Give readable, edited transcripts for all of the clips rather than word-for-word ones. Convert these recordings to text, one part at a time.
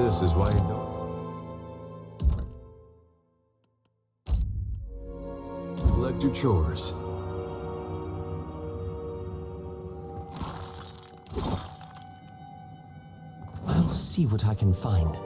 This is why you don't neglect your chores. I'll see what I can find.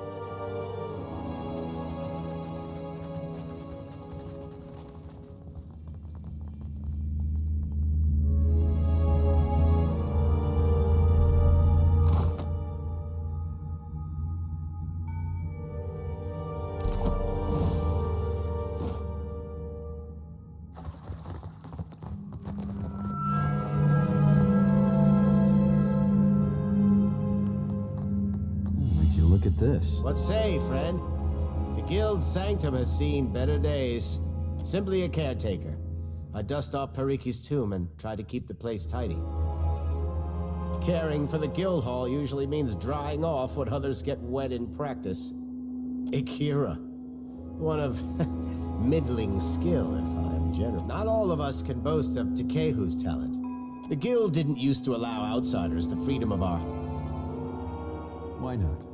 Look at this. What say, friend? The guild's sanctum has seen better days. Simply a caretaker. I dust off Pariki's tomb and try to keep the place tidy. Caring for the guild hall usually means drying off what others get wet in practice. Akira. One of middling skill, if I'm generous. Not all of us can boast of Takehu's talent. The guild didn't used to allow outsiders the freedom of our... Why not?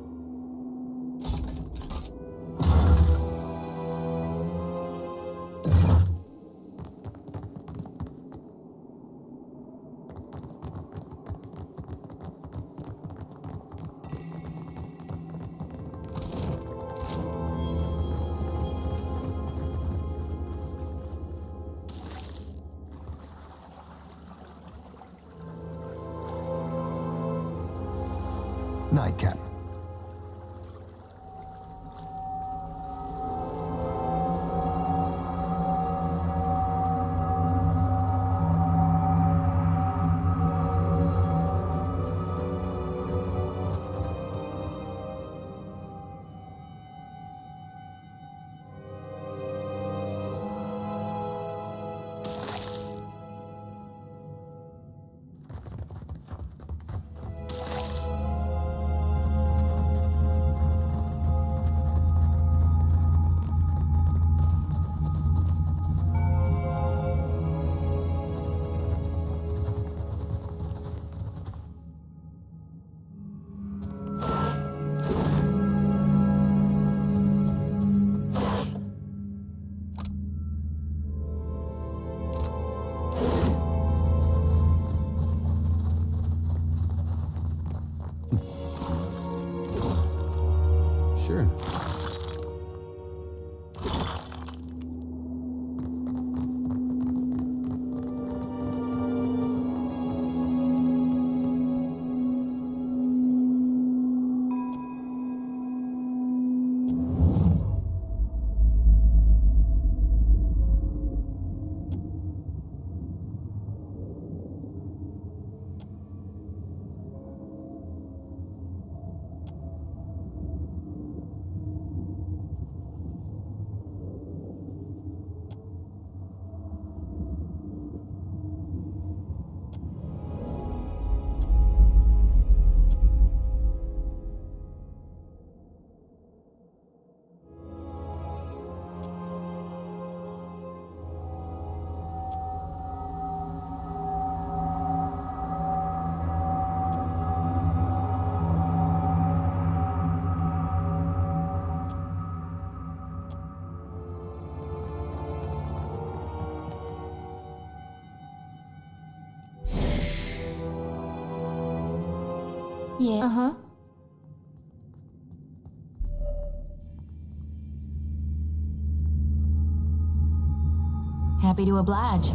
Nightcap. Sure. Yeah. Uh-huh. Happy to oblige.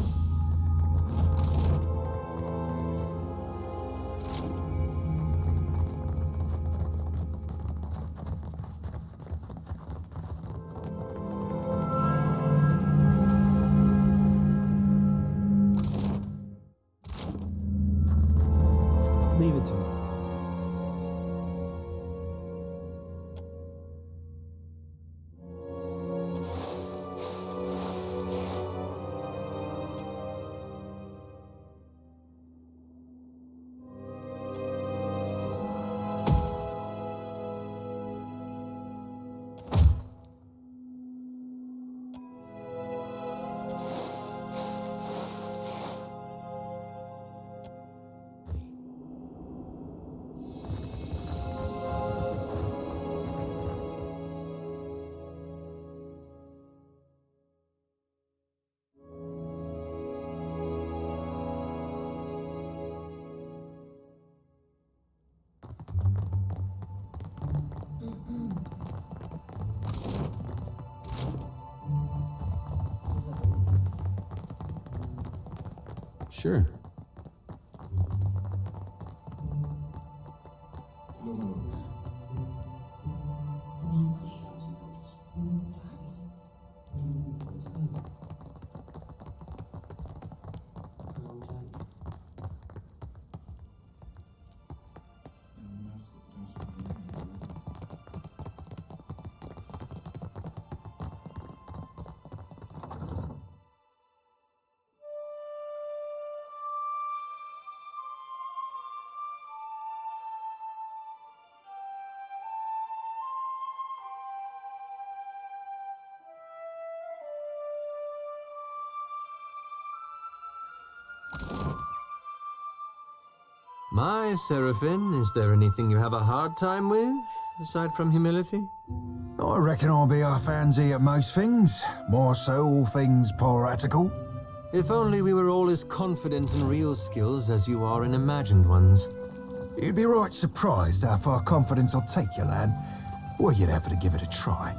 Leave it to me. Sure. My Seraphim, is there anything you have a hard time with, aside from humility? I reckon I'll be off handsy at most things, more so all things piratical. If only we were all as confident in real skills as you are in imagined ones. You'd be right surprised how far confidence will take you, lad. Or you'd have to give it a try.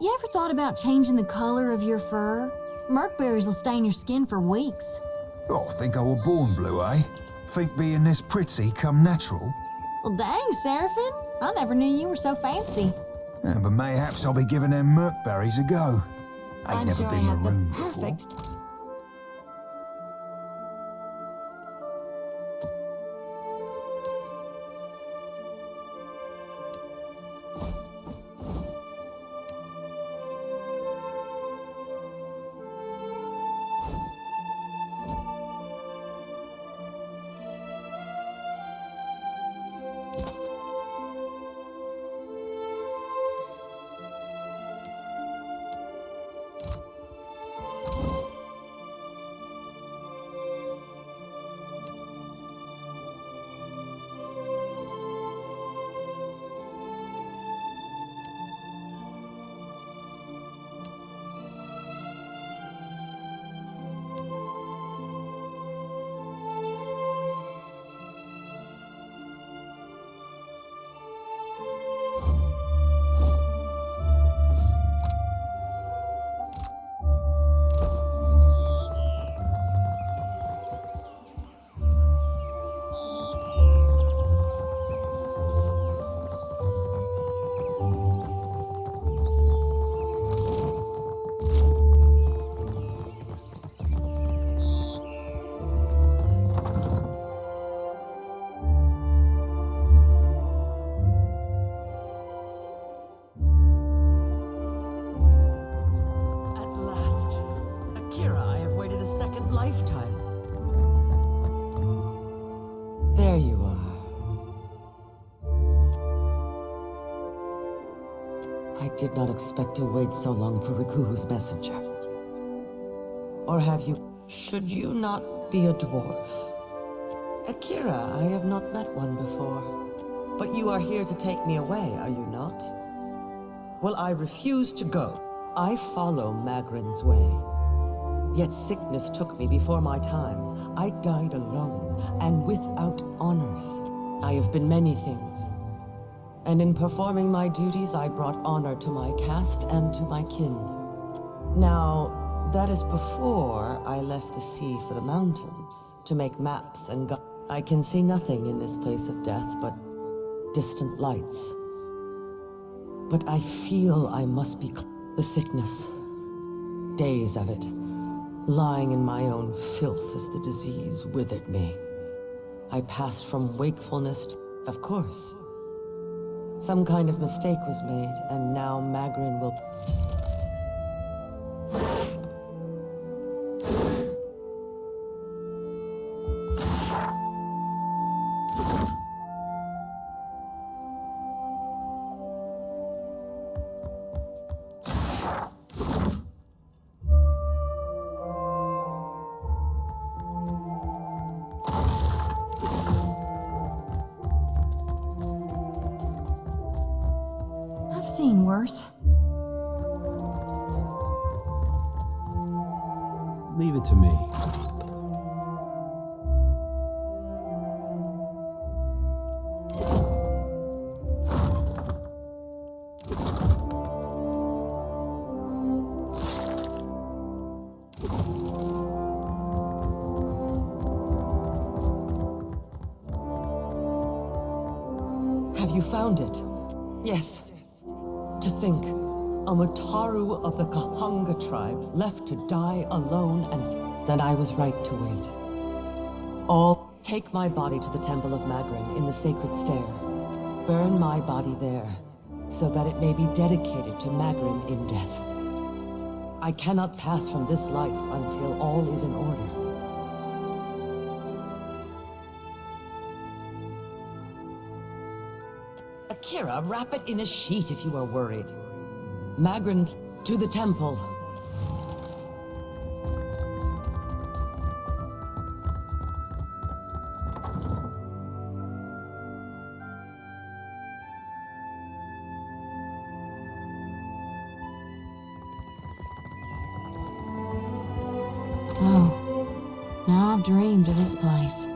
You ever thought about changing the color of your fur? Merkberries will stain your skin for weeks. Oh, think I were born blue, eh? Think being this pretty come natural? Well, dang, Seraphim. I never knew you were so fancy. Yeah, but mayhaps I'll be giving them merkberries a go. Ain't I'm never sure I been have the marooned before. perfect... lifetime. There you are. I did not expect to wait so long for Riku's messenger. Or have you? Should you not be a dwarf? Akira, I have not met one before. But you are here to take me away, are you not? Well, I refuse to go. I follow Magrin's way. Yet sickness took me before my time. I died alone, and without honors. I have been many things. And in performing my duties, I brought honor to my caste and to my kin. Now, that is before I left the sea for the mountains, to make maps and I can see nothing in this place of death but distant lights. But I feel I must be the sickness. Days of it. Lying in my own filth as the disease withered me. I passed from wakefulness to, of course. Some kind of mistake was made, and now Magrin will... seen worse. Leave it to me. Have you found it? Yes. To think, a Mataru of the Kahanga tribe left to die alone, and that I was right to wait. All take my body to the Temple of Magrin in the Sacred Stair. Burn my body there, so that it may be dedicated to Magrin in death. I cannot pass from this life until all is in order. Akira, wrap it in a sheet if you are worried. Magrin, to the temple. Oh, now I've dreamed of this place.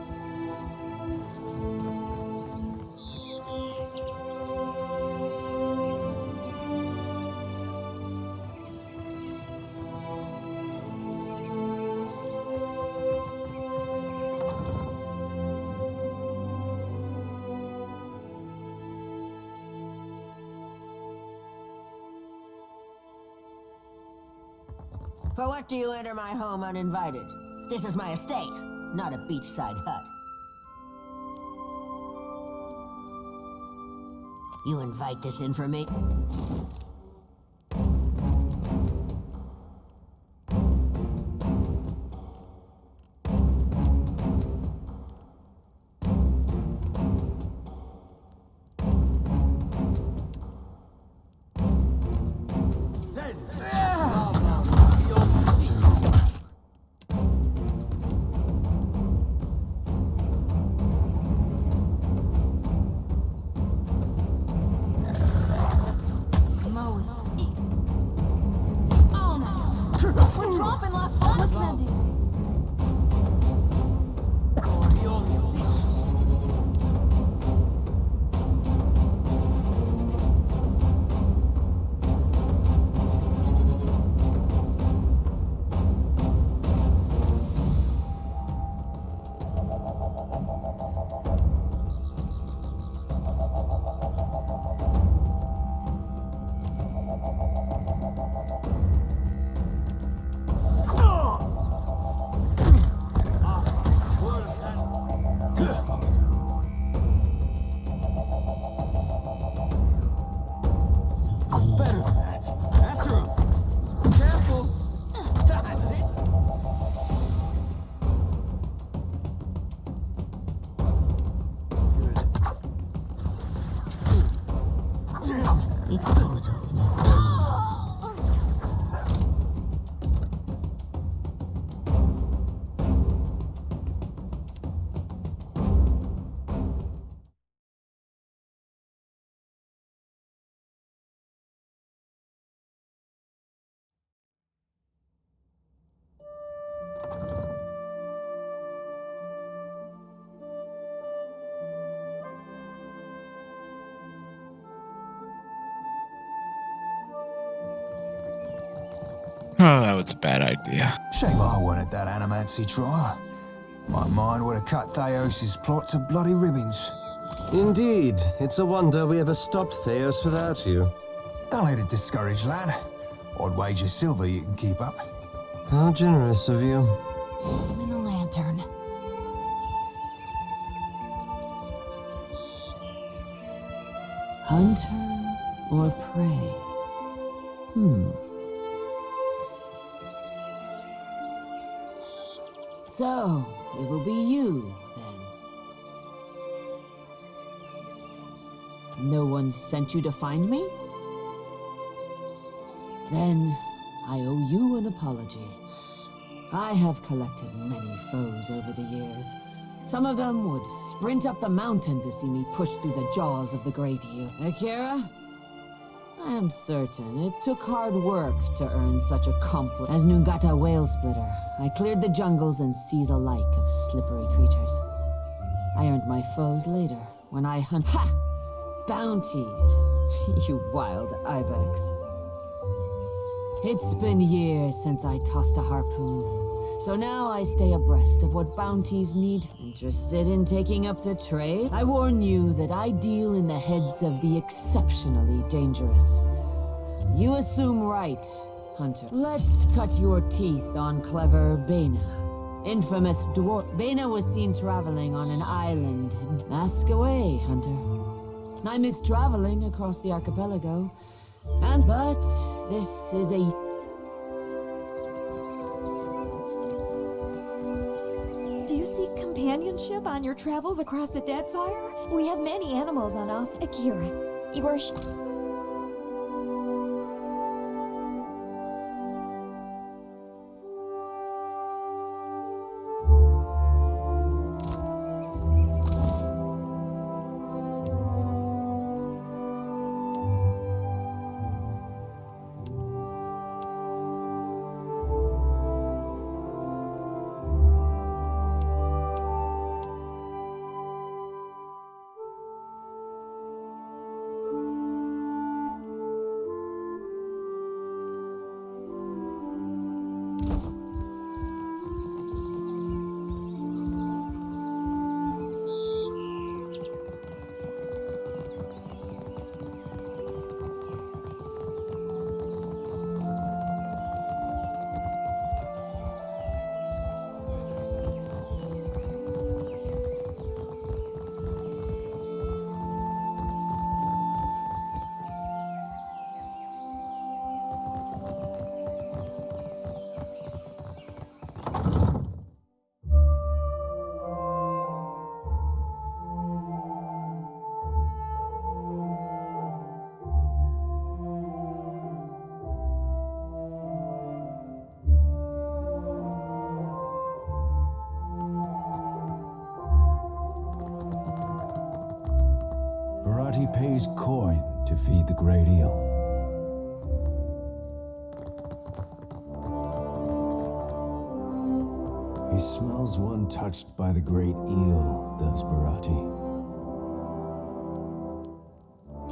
For what do you enter my home uninvited? This is my estate, not a beachside hut. You invite this in for me? We're dropping like fun. What can I do? Oh, that was a bad idea. Shame I weren't at that animancy trial. My mind would have cut Theos' plot to bloody ribbons. Indeed, it's a wonder we ever stopped Theos without you. Don't let it discourage, lad. I'd wager silver you can keep up. How generous of you. I'm in a lantern. Hunter or prey? So, it will be you, then. No one sent you to find me? Then, I owe you an apology. I have collected many foes over the years. Some of them would sprint up the mountain to see me push through the jaws of the Great Eel. Akira, I am certain it took hard work to earn such a compliment. As Nungata Whale Splitter, I cleared the jungles and seas alike of slippery creatures. I earned my foes later, when I hunt— Ha! Bounties! You wild ibex. It's been years since I tossed a harpoon, so now I stay abreast of what bounties need. Interested in taking up the trade? I warn you that I deal in the heads of the exceptionally dangerous. You assume right, Hunter. Let's cut your teeth on clever Bena. Infamous dwarf. Bena was seen traveling on an island. Ask away, Hunter. I miss traveling across the archipelago. But this is a— Do you seek companionship on your travels across the Deadfire? We have many animals on off Akira. You are Barati pays coin to feed the great eel. He smells one touched by the great eel, does Barati.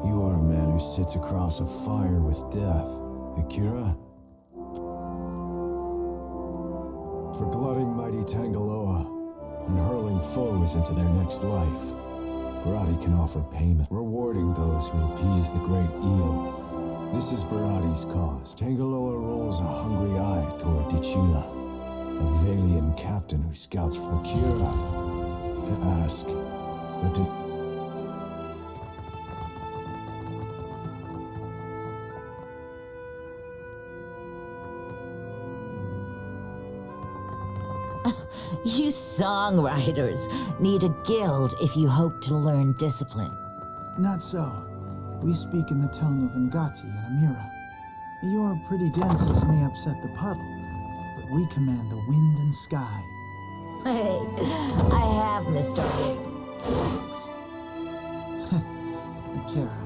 You are a man who sits across a fire with death, Akira. For glutting mighty Tangaloa and hurling foes into their next life, Barati can offer payment, rewarding those who appease the great eel. This is Barati's cause. Tangaloa rolls a hungry eye toward Dichila, a Valian captain who scouts from Akira to ask, but You songwriters need a guild if you hope to learn discipline. Not so. We speak in the tongue of Ngati and Amira. Your pretty dances may upset the puddle, but we command the wind and sky. Hey, I have Mr. Akira.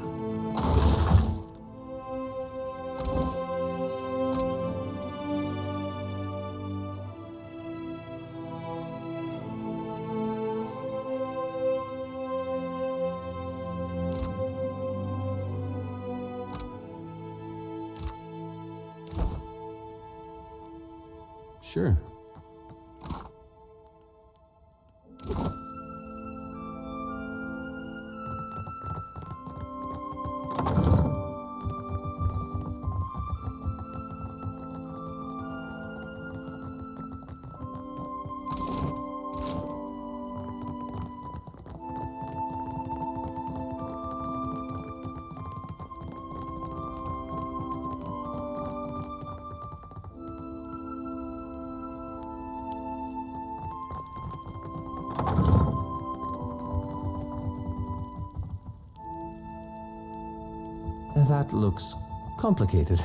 sure. That looks complicated.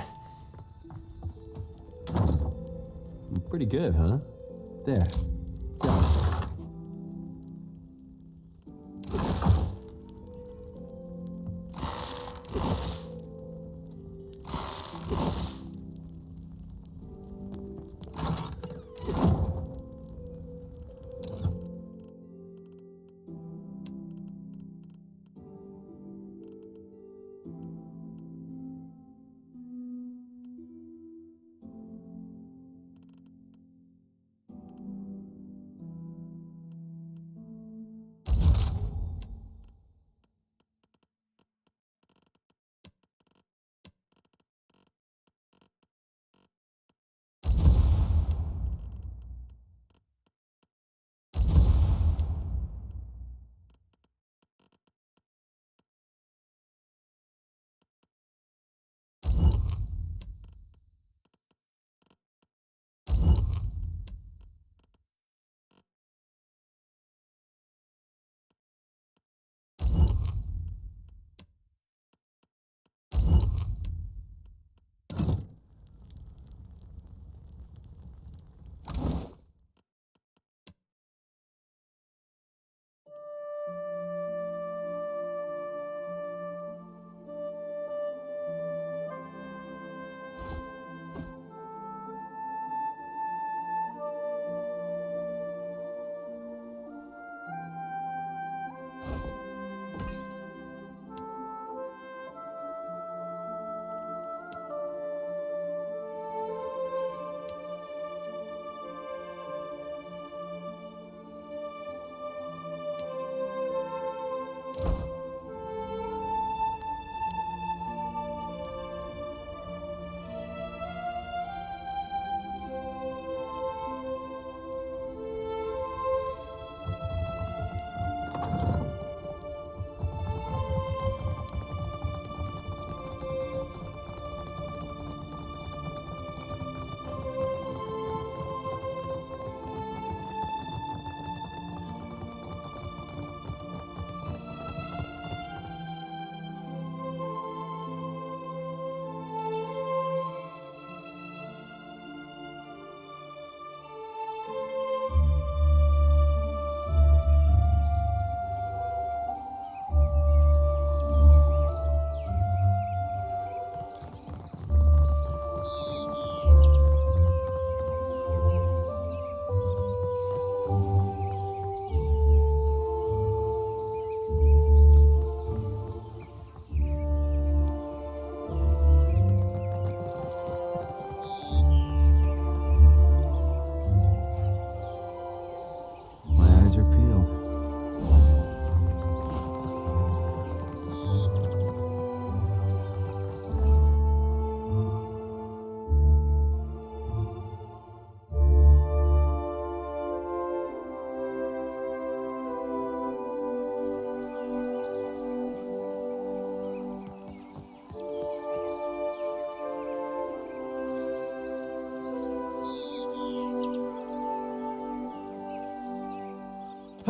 Pretty good, huh? There. Got it.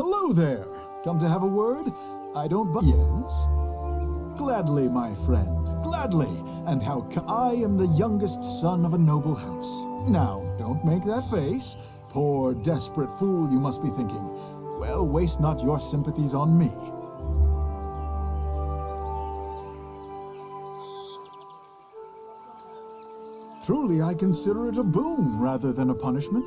Hello there. Come to have a word? I don't Yes? Gladly, my friend. Gladly. And how I am the youngest son of a noble house. Now, don't make that face. Poor, desperate fool, you must be thinking. Well, waste not your sympathies on me. Truly, I consider it a boon rather than a punishment.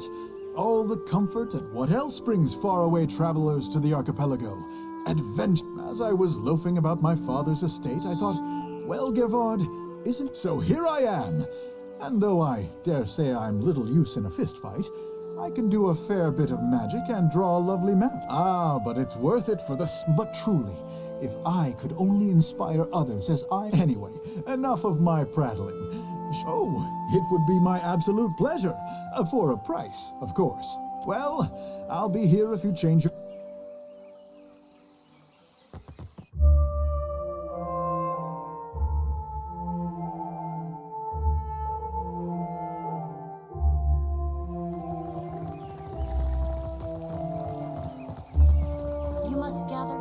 All the comfort and what else brings faraway travelers to the archipelago? Adventure. As I was loafing about my father's estate, I thought, well, Gervard, isn't so here I am. And though I dare say I'm little use in a fist fight, I can do a fair bit of magic and draw a lovely map. Ah, but it's worth it for the but truly, if I could only inspire others as I... Anyway, enough of my prattling. Oh, it would be my absolute pleasure. For a price, of course. Well, I'll be here if you change your... You must gather.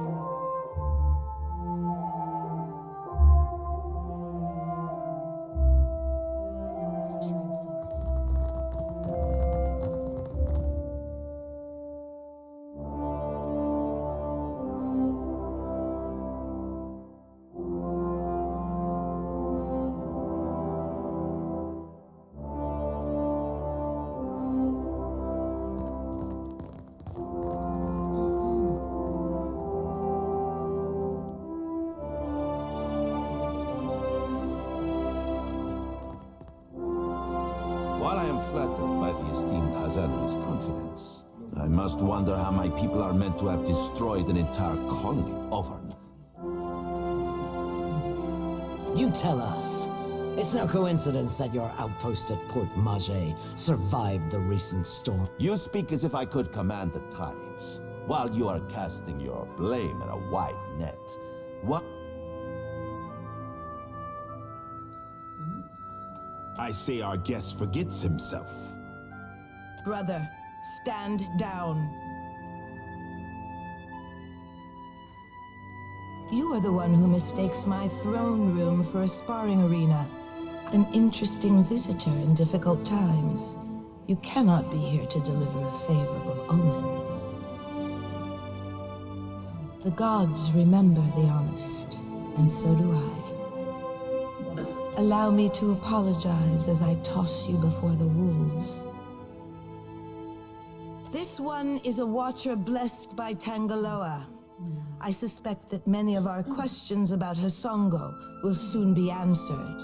While I am flattered by the esteemed Hazanri's confidence, I must wonder how my people are meant to have destroyed an entire colony overnight. You tell us. It's no coincidence that your outpost at Port Mage survived the recent storm. You speak as if I could command the tides, while you are casting your blame in a wide net. What? I say our guest forgets himself. Brother, stand down. You are the one who mistakes my throne room for a sparring arena. An interesting visitor in difficult times. You cannot be here to deliver a favorable omen. The gods remember the honest, and so do I. Allow me to apologize as I toss you before the wolves. This one is a watcher blessed by Tangaloa. I suspect that many of our questions about Hasongo will soon be answered.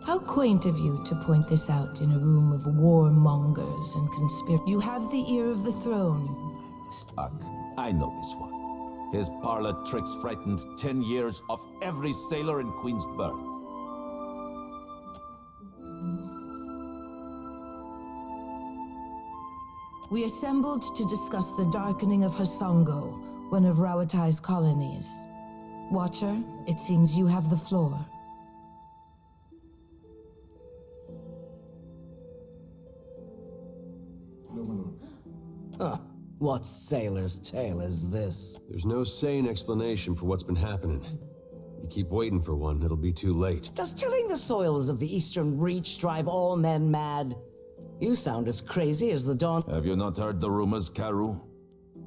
How quaint of you to point this out in a room of warmongers and conspirators. You have the ear of the throne. Spock, I know this one. His parlor tricks frightened 10 years of every sailor in Queen's Berth. We assembled to discuss the darkening of Hasongo, one of Rawatai's colonies. Watcher, it seems you have the floor. Huh. What sailor's tale is this? There's no sane explanation for what's been happening. You keep waiting for one, it'll be too late. Does tilling the soils of the Eastern Reach drive all men mad? You sound as crazy as the dawn. Have you not heard the rumors, Karu?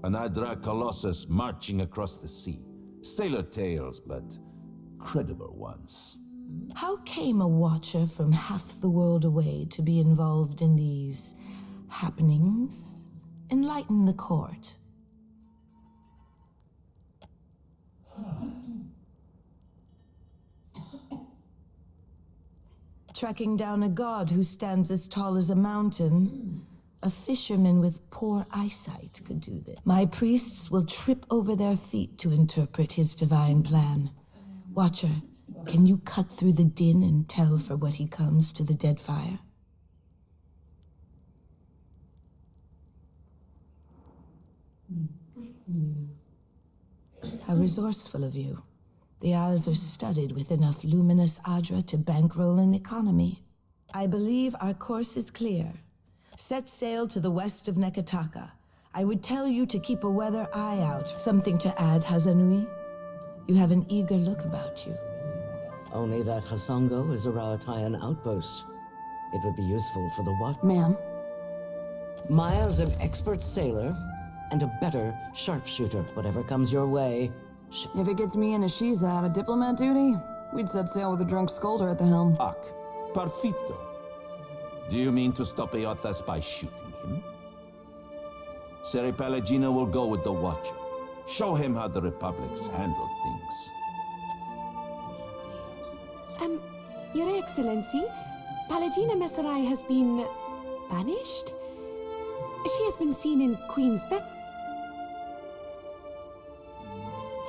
An Adra Colossus marching across the sea. Sailor tales, but credible ones. How came a watcher from half the world away to be involved in these happenings? Enlighten the court. Tracking down a god who stands as tall as a mountain. A fisherman with poor eyesight could do this. My priests will trip over their feet to interpret his divine plan. Watcher, can you cut through the din and tell for what he comes to the Deadfire? How resourceful of you. The Isles are studded with enough luminous Adra to bankroll an economy. I believe our course is clear. Set sail to the west of Neketaka. I would tell you to keep a weather eye out. Something to add, Hazanui? You have an eager look about you. Only that Hasongo is a Ra'atayan outpost. It would be useful for the what? Ma'am. Maya's an expert sailor and a better sharpshooter, whatever comes your way. If it gets me and Ashiza out of diplomat duty, we'd set sail with a drunk scolder at the helm. Perfito. Do you mean to stop Eothas by shooting him? Seri Pelagina will go with the Watcher. Show him how the Republic's handled things. Your Excellency, Palagina Messerai has been banished? She has been seen in Queen's bed.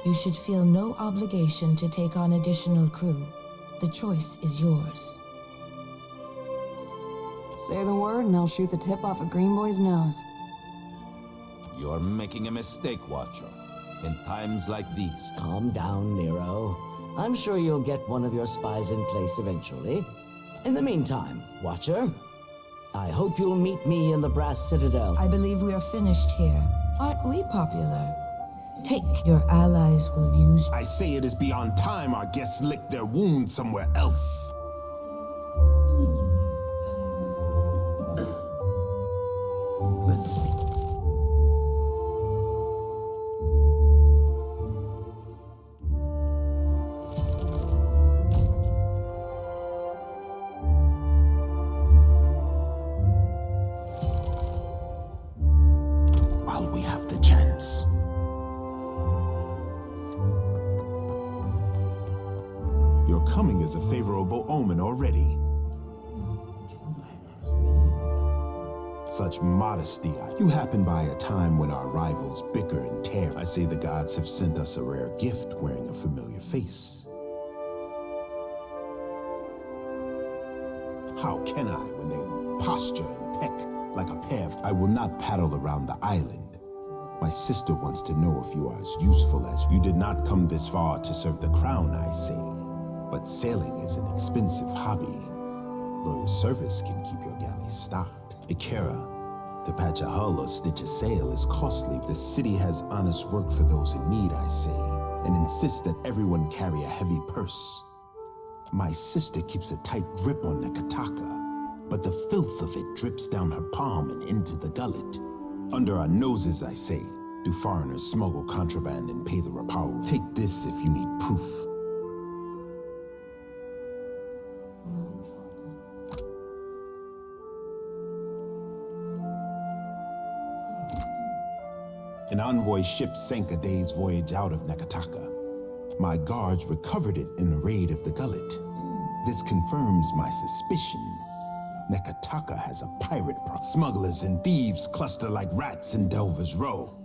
You should feel no obligation to take on additional crew. The choice is yours. Say the word and I'll shoot the tip off of Green Boy's nose. You're making a mistake, Watcher. In times like these. Calm down, Nero. I'm sure you'll get one of your spies in place eventually. In the meantime, Watcher, I hope you'll meet me in the Brass Citadel. I believe we are finished here. Aren't we popular? Take your allies will use... I say it is beyond time our guests lick their wounds somewhere else. Let's speak. While we have the chance. Your coming is a favorable omen already. Such modesty. You happen by a time when our rivals bicker and tear. I say the gods have sent us a rare gift wearing a familiar face. How can I when they posture and peck like a pair? I will not paddle around the island. My sister wants to know if you are as useful as you did not come this far to serve the crown, I say. But sailing is an expensive hobby. Loyal service can keep your galley stocked. Ikera, to patch a hull or stitch a sail is costly. The city has honest work for those in need, I say, and insists that everyone carry a heavy purse. My sister keeps a tight grip on Neketaka, but the filth of it drips down her palm and into the gullet. Under our noses, I say, do foreigners smuggle contraband and pay the rapao? Take this if you need proof. An envoy ship sank a day's voyage out of Neketaka. My guards recovered it in a raid of the gullet. This confirms my suspicion. Neketaka has a pirate smugglers and thieves cluster like rats in Delver's Row.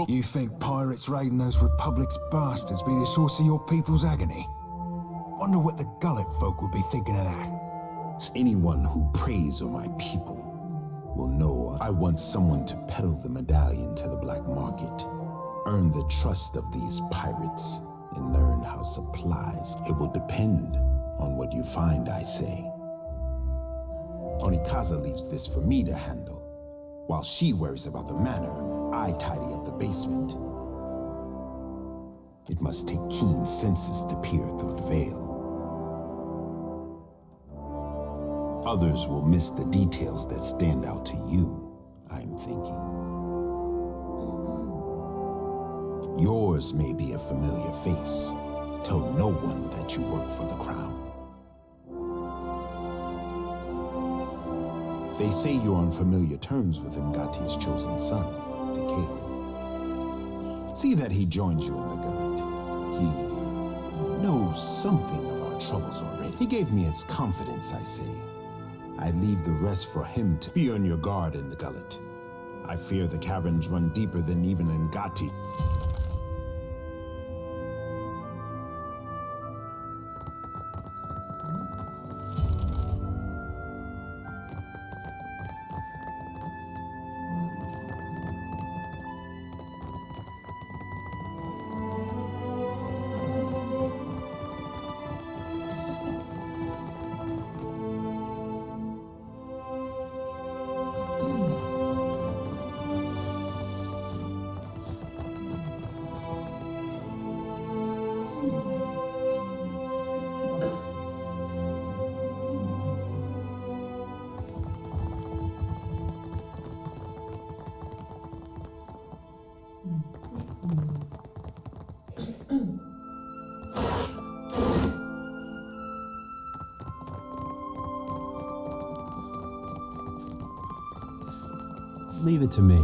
You think pirates raiding those Republic's bastards be the source of your people's agony? Wonder what the gullet folk would be thinking of that. Anyone who preys on my people will know I want someone to peddle the medallion to the black market, earn the trust of these pirates, and learn how supplies. It will depend on what you find, I say. Onikaza leaves this for me to handle. While she worries about the manor, I tidy up the basement. It must take keen senses to peer through the veil. Others will miss the details that stand out to you, I'm thinking. Yours may be a familiar face. Tell no one that you work for the crown. They say you're on familiar terms with Ngati's chosen son, Takeo. See that he joins you in the gullet. He knows something of our troubles already. He gave me his confidence, I say. I leave the rest for him to be on your guard in the gullet. I fear the caverns run deeper than even Ngati. Leave it to me.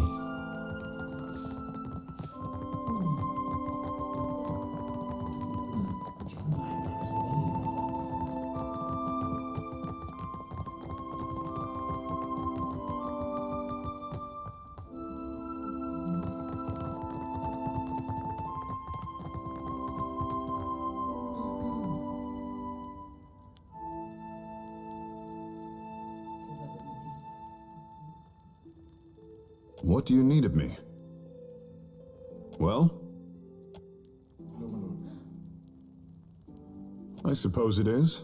What do you need of me? Well? I suppose it is.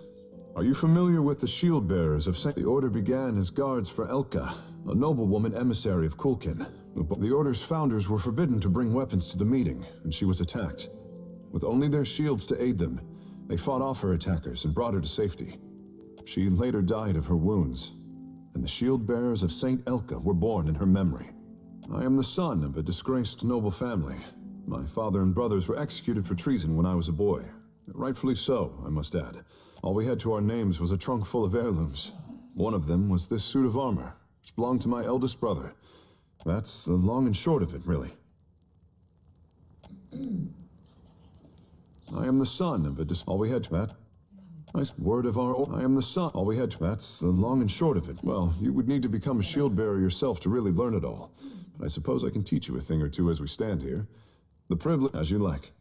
Are you familiar with the shield bearers of Saint? The order began as guards for Elka, a noblewoman emissary of Kulkin. The order's founders were forbidden to bring weapons to the meeting, and she was attacked. With only their shields to aid them, they fought off her attackers and brought her to safety. She later died of her wounds, and the shield bearers of Saint Elka were born in her memory. I am the son of a disgraced noble family. My father and brothers were executed for treason when I was a boy. Rightfully so, I must add. All we had to our names was a trunk full of heirlooms. One of them was this suit of armor, which belonged to my eldest brother. That's the long and short of it, really. I am the son of a all we had to that. Word of our I am the son. All we had to that's the long and short of it. Well, you would need to become a shield bearer yourself to really learn it all. But I suppose I can teach you a thing or two as we stand here. The privilege as you like.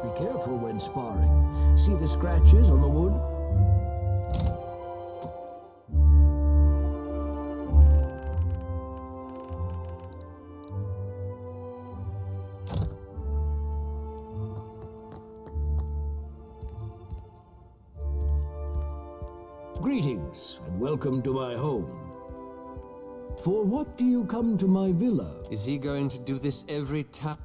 Be careful when sparring. See the scratches on the wood? Greetings, and welcome to my home. For what do you come to my villa? Is he going to do this every time?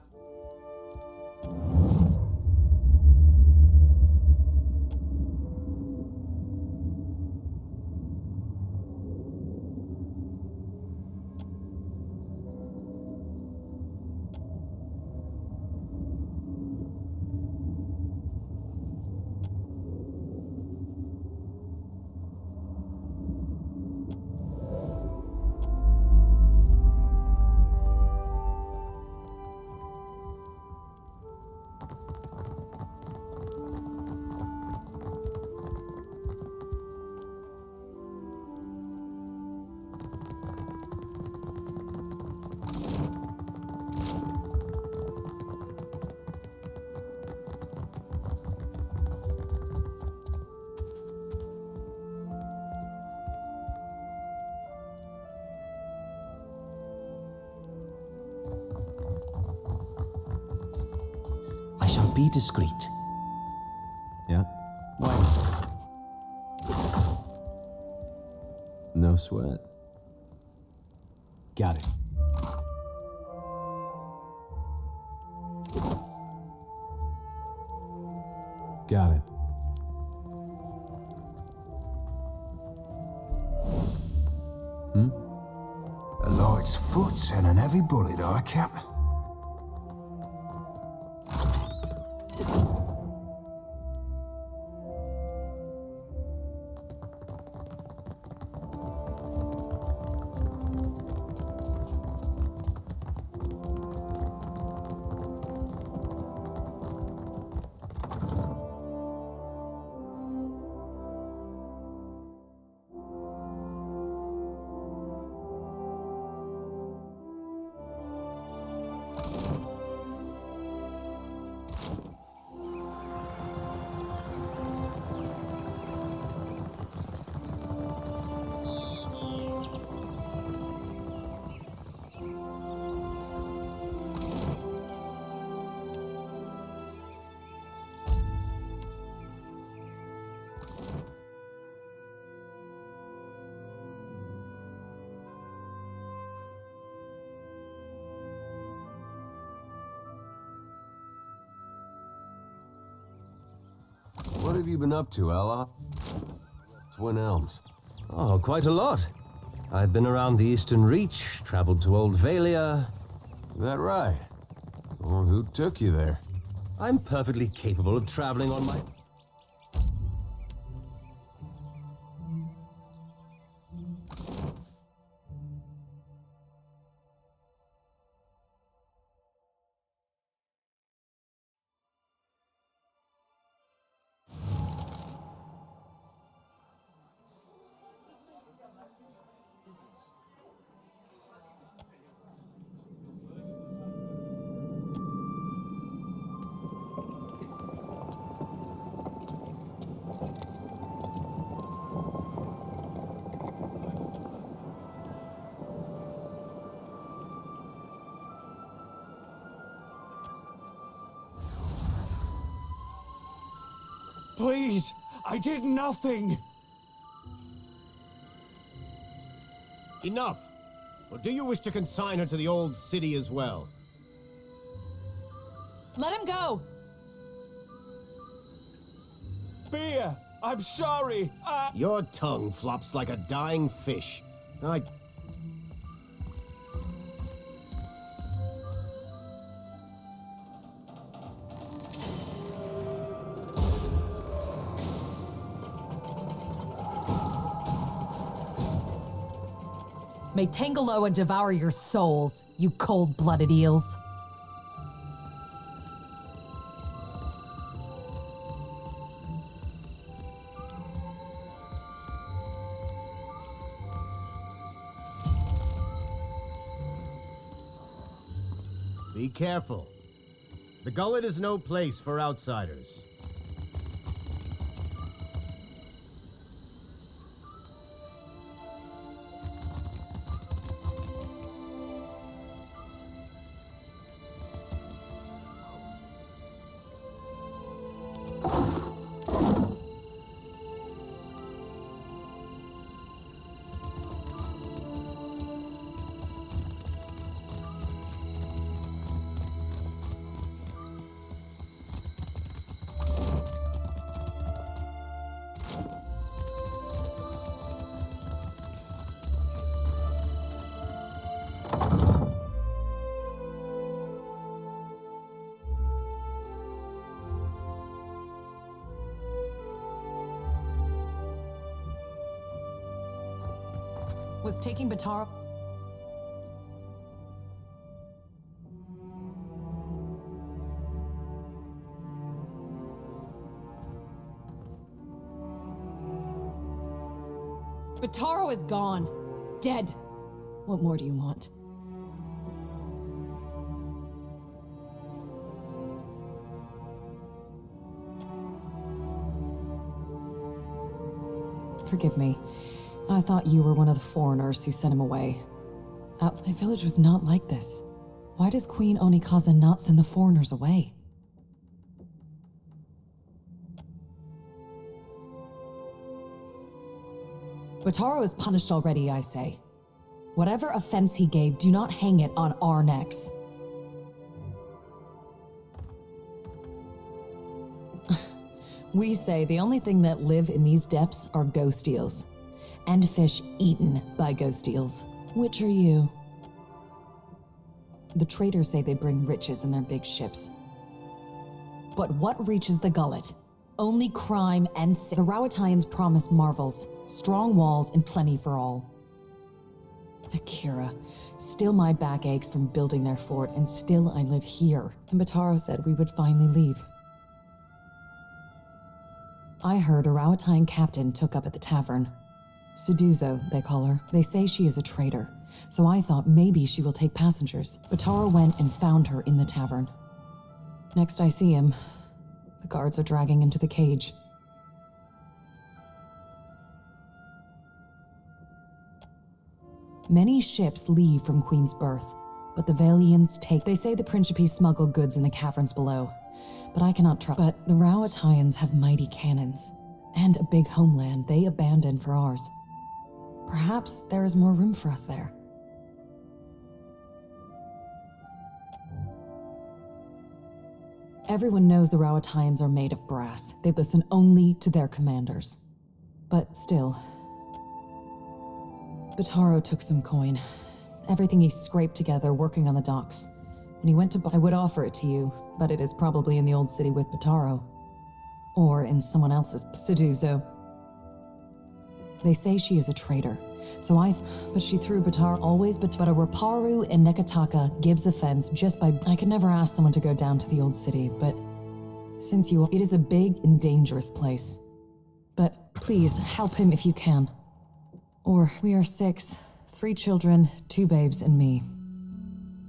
I shall be discreet. No sweat. Got it. Got it. A light's foot and an heavy bullet, I cap. What have you been up to, Ella? Twin Elms. Oh, quite a lot. I've been around the Eastern Reach, traveled to Old Valia. That right? Well, who took you there? I'm perfectly capable of traveling on my... Please, I did nothing. Enough! Or do you wish to consign her to the old city as well? Let him go! Beer, I'm sorry. Your tongue flops like a dying fish. May Tangaloa devour your souls, you cold-blooded eels. Be careful. The gullet is no place for outsiders. Was taking Batara... Bataro is gone. Dead. What more do you want? Forgive me. I thought you were one of the foreigners who sent him away. Outside village was not like this. Why does Queen Onikaza not send the foreigners away? Bataro is punished already, I say. Whatever offense he gave, do not hang it on our necks. We say the only thing that live in these depths are ghost eels. And fish eaten by ghost eels. Which are you? The traders say they bring riches in their big ships. But what reaches the gullet? Only crime and sin. The Rowattians promise marvels, strong walls, and plenty for all. Akira, still my back aches from building their fort, and still I live here. And Bataro said we would finally leave. I heard a Rowattian captain took up at the tavern. Suduzo, they call her. They say she is a traitor, so I thought maybe she will take passengers. Bataro went and found her in the tavern. Next I see him, the guards are dragging him to the cage. Many ships leave from Queen's Birth, but the Valiants take. They say the Principe smuggle goods in the caverns below, but I cannot trust. But the Rowattians have mighty cannons, and a big homeland they abandoned for ours. Perhaps there is more room for us there. Everyone knows the Rowattians are made of brass. They listen only to their commanders. But still, Bataro took some coin. Everything he scraped together working on the docks. And he went to I would offer it to you, but it is probably in the old city with Bataro. Or in someone else's. Suduzo. They say she is a traitor, but she threw Bataro always, but a Raparu in Neketaka gives offense just by. I could never ask someone to go down to the old city, but since it is a big and dangerous place. But please help him if you can. Or we are 6, 3 children, 2 babes, and me.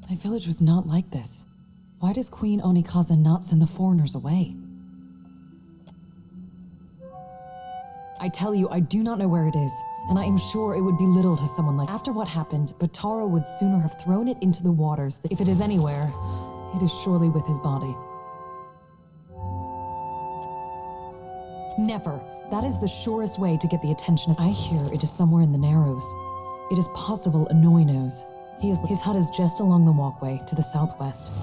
My village was not like this. Why does Queen Onikaza not send the foreigners away? I tell you, I do not know where it is, and I am sure it would be little to someone like. After what happened, Bataro would sooner have thrown it into the waters. If it is anywhere, it is surely with his body. Never. That is the surest way to get the attention of. I hear it is somewhere in the Narrows. It is possible Anoi knows. His hut is just along the walkway to the southwest.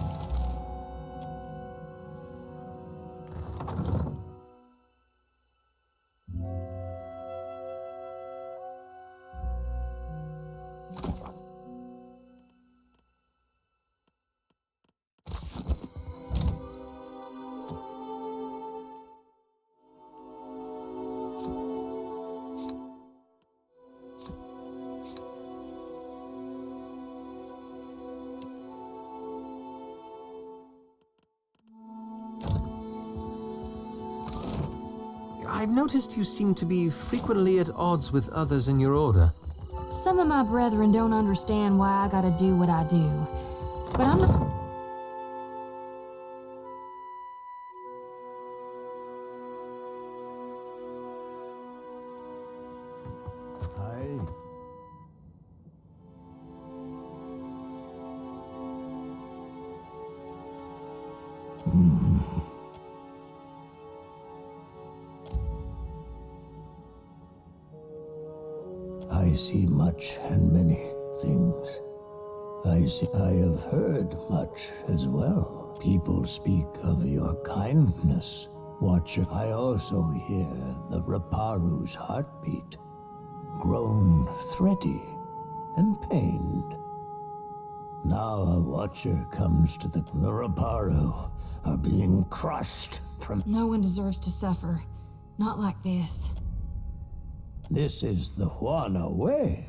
I've noticed you seem to be frequently at odds with others in your order. Some of my brethren don't understand why I gotta do what I do. But I'm not... I see much and many things. I have heard much as well. People speak of your kindness. Watcher, I also hear the Raparu's heartbeat, grown thready and pained. Now a Watcher comes to the Raparu are being crushed from... No one deserves to suffer. Not like this. This is the Huana way.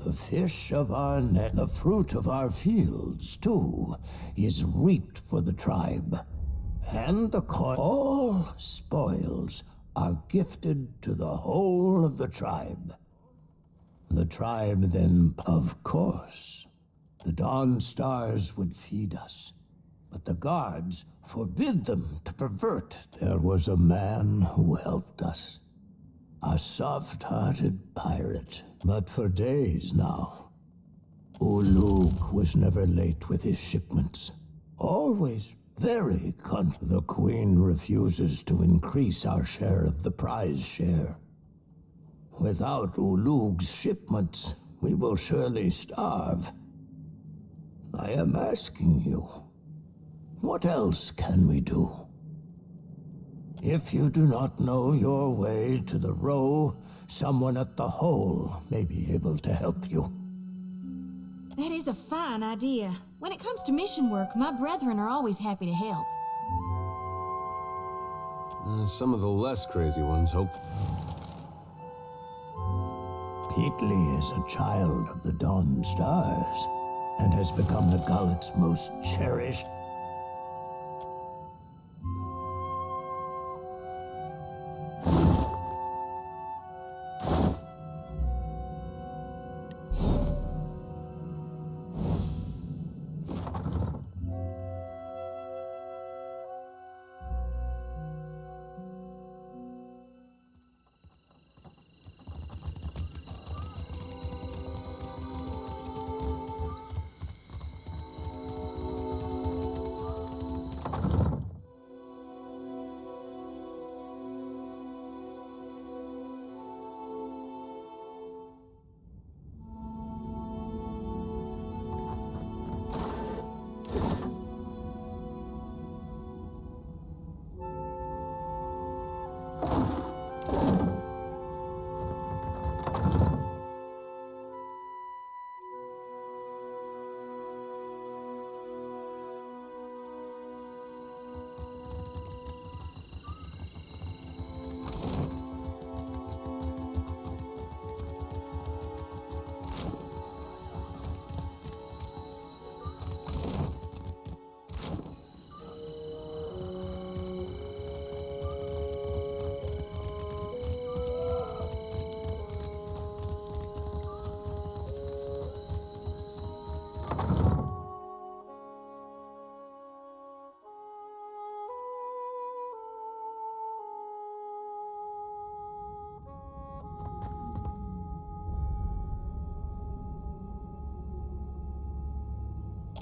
The fish of our net, the fruit of our fields, too, is reaped for the tribe. And the coin, all spoils are gifted to the whole of the tribe. The tribe then, of course, the dawn stars would feed us, but the guards forbid them to pervert. There was a man who helped us. A soft-hearted pirate, but for days now. Uluk was never late with his shipments. Always very The Queen refuses to increase our share of the prize share. Without Ulug's shipments, we will surely starve. I am asking you, what else can we do? If you do not know your way to the row, someone at the hole may be able to help you. That is a fine idea. When it comes to mission work, my brethren are always happy to help. Some of the less crazy ones hope. Peatly is a child of the Dawn Stars, and has become the Gullet's most cherished.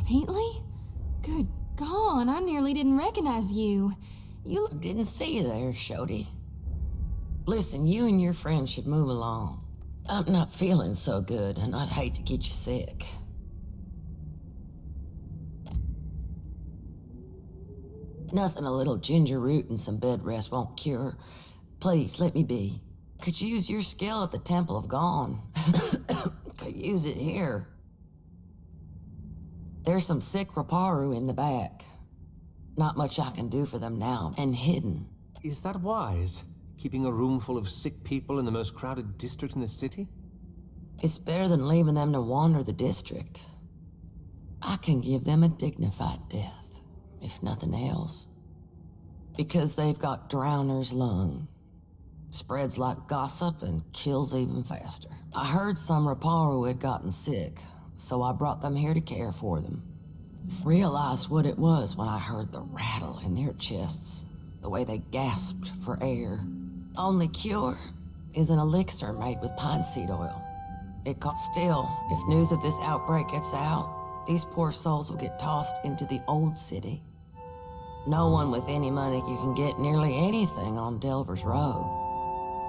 Peatly? Good God, I nearly didn't recognize you. You didn't see you there, Shody. Listen, you and your friends should move along. I'm not feeling so good, and I'd hate to get you sick. Nothing a little ginger root and some bed rest won't cure. Please, let me be. Could use your skill at the Temple of Gone. Could use it here. There's some sick Raparu in the back. Not much I can do for them now, and hidden. Is that wise? Keeping a room full of sick people in the most crowded district in the city? It's better than leaving them to wander the district. I can give them a dignified death, if nothing else. Because they've got drowner's lung. Spreads like gossip and kills even faster. I heard some Raparu had gotten sick, so I brought them here to care for them. Realized what it was when I heard the rattle in their chests, the way they gasped for air. Only cure is an elixir made with pine seed oil. Still, if news of this outbreak gets out, these poor souls will get tossed into the old city. No one with any money you can get nearly anything on Delver's Row.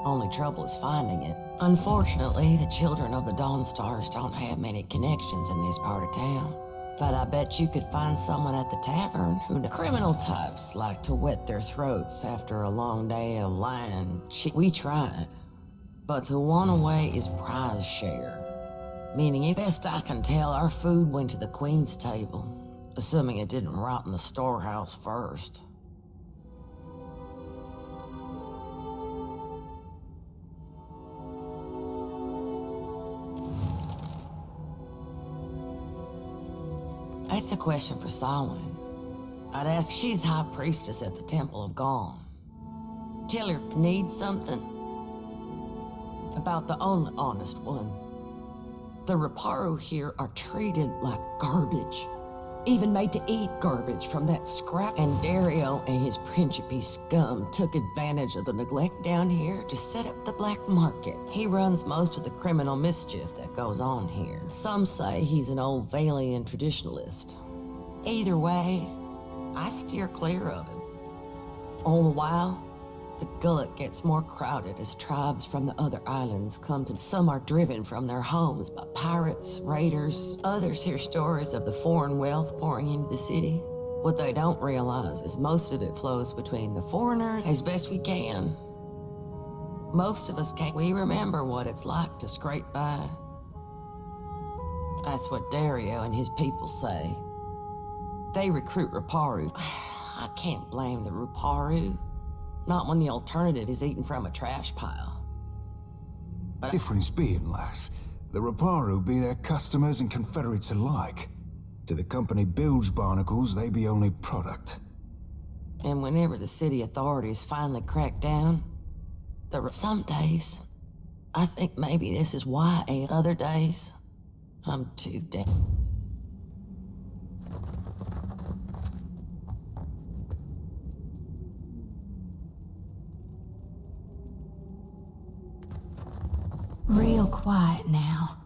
Only trouble is finding it. Unfortunately, the children of the Dawn Stars don't have many connections in this part of town. But I bet you could find someone at the tavern who... Criminal types like to wet their throats after a long day of lying. We tried. But the one away is prize share. Meaning, best I can tell, our food went to the Queen's table. Assuming it didn't rot in the storehouse first. That's a question for Samhain. I'd ask, she's high priestess at the Temple of Gone. Tell her needs something. About the only honest one. The Raparu here are treated like garbage. Even made to eat garbage from that scrap. And Dario and his Principe scum took advantage of the neglect down here to set up the black market. He runs most of the criminal mischief that goes on here. Some say he's an old Valian traditionalist. Either way, I steer clear of him. All the while, The gullet gets more crowded as tribes from the other islands come to. Some are driven from their homes by pirates, raiders. Others hear stories of the foreign wealth pouring into the city. What they don't realize is most of it flows between the foreigners as best we can. Most of us can't. We remember what it's like to scrape by. That's what Dario and his people say. They recruit Ruparu. I can't blame the Ruparu. Not when the alternative is eating from a trash pile. But Difference being, lass, the Ruparu be their customers and confederates alike. To the company bilge barnacles, they be only product. And whenever the city authorities finally crack down, some days, I think maybe this is why other days, I'm too damn. Real quiet now.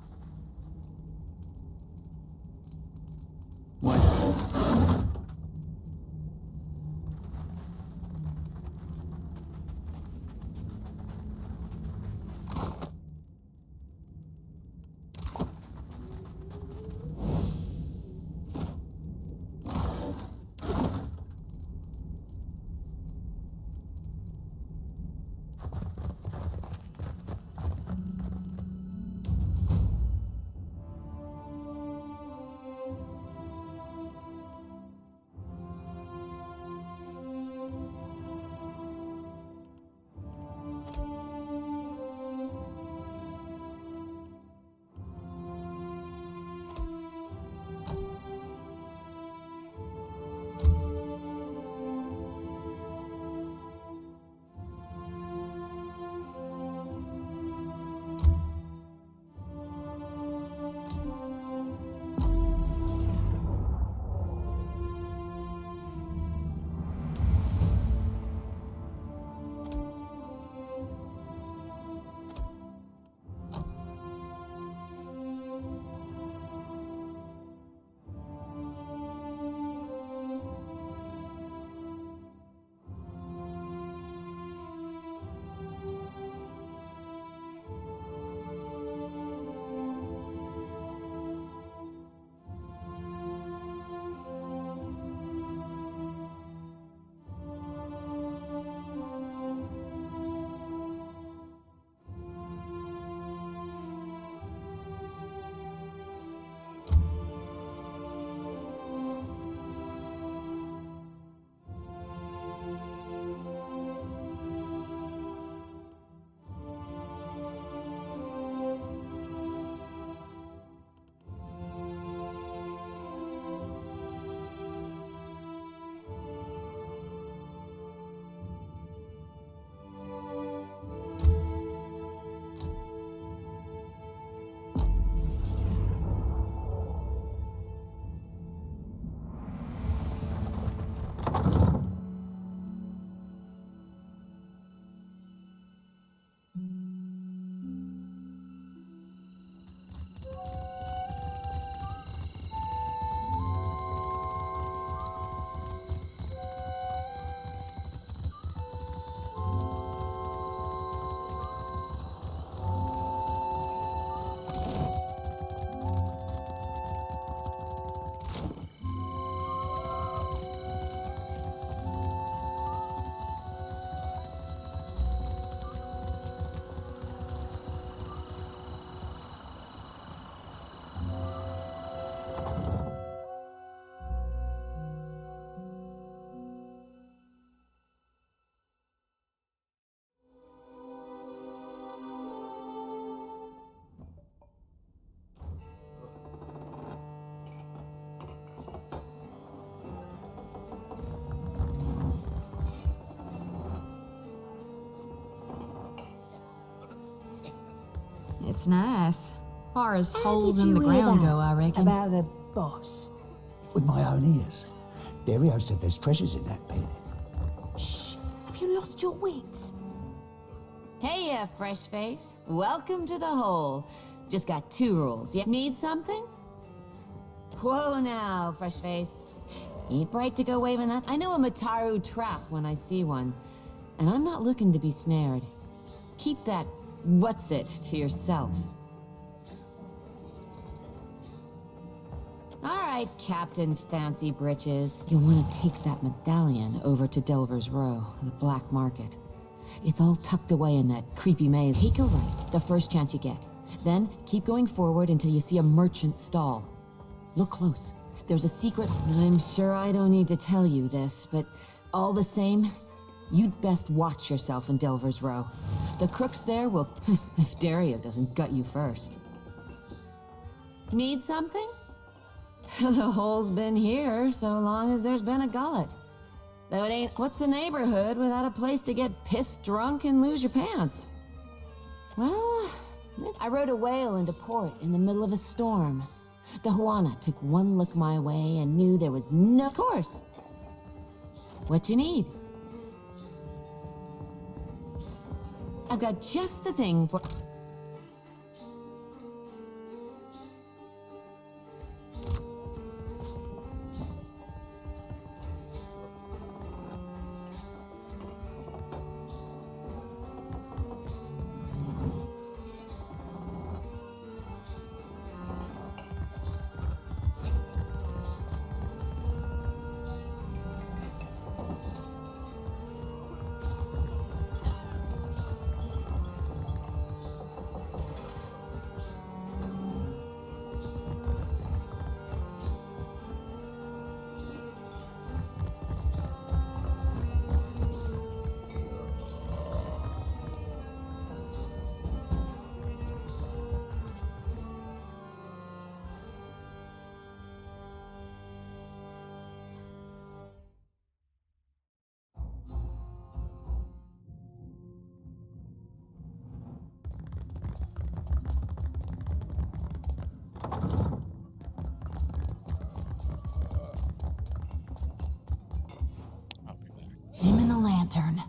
It's nice. Far as holes in the ground go, I reckon. About the boss? With my own ears. Dario said there's treasures in that pit. Shh! Have you lost your wits? Hey, fresh face. Welcome to the hole. Just got 2 rules. You need something? Whoa now, fresh face. Ain't bright to go waving that. I know a Mataru trap when I see one. and I'm not looking to be snared. Keep that what's-it to yourself. All right, Captain Fancy Britches. You'll want to take that medallion over to Delver's Row, the black market. It's all tucked away in that creepy maze. Take a right the first chance you get. Then keep going forward until you see a merchant stall. Look close. There's a secret... I'm sure I don't need to tell you this, but all the same, you'd best watch yourself in Delver's Row. The crooks there will... if Dario doesn't gut you first. Need something? The hole's been here so long as there's been a gullet. Though it ain't... What's the neighborhood without a place to get pissed drunk and lose your pants? Well, I rode a whale into port in the middle of a storm. The Juana took one look my way and knew there was no... Of course. What you need? I've got just the thing for... Dimming the lantern.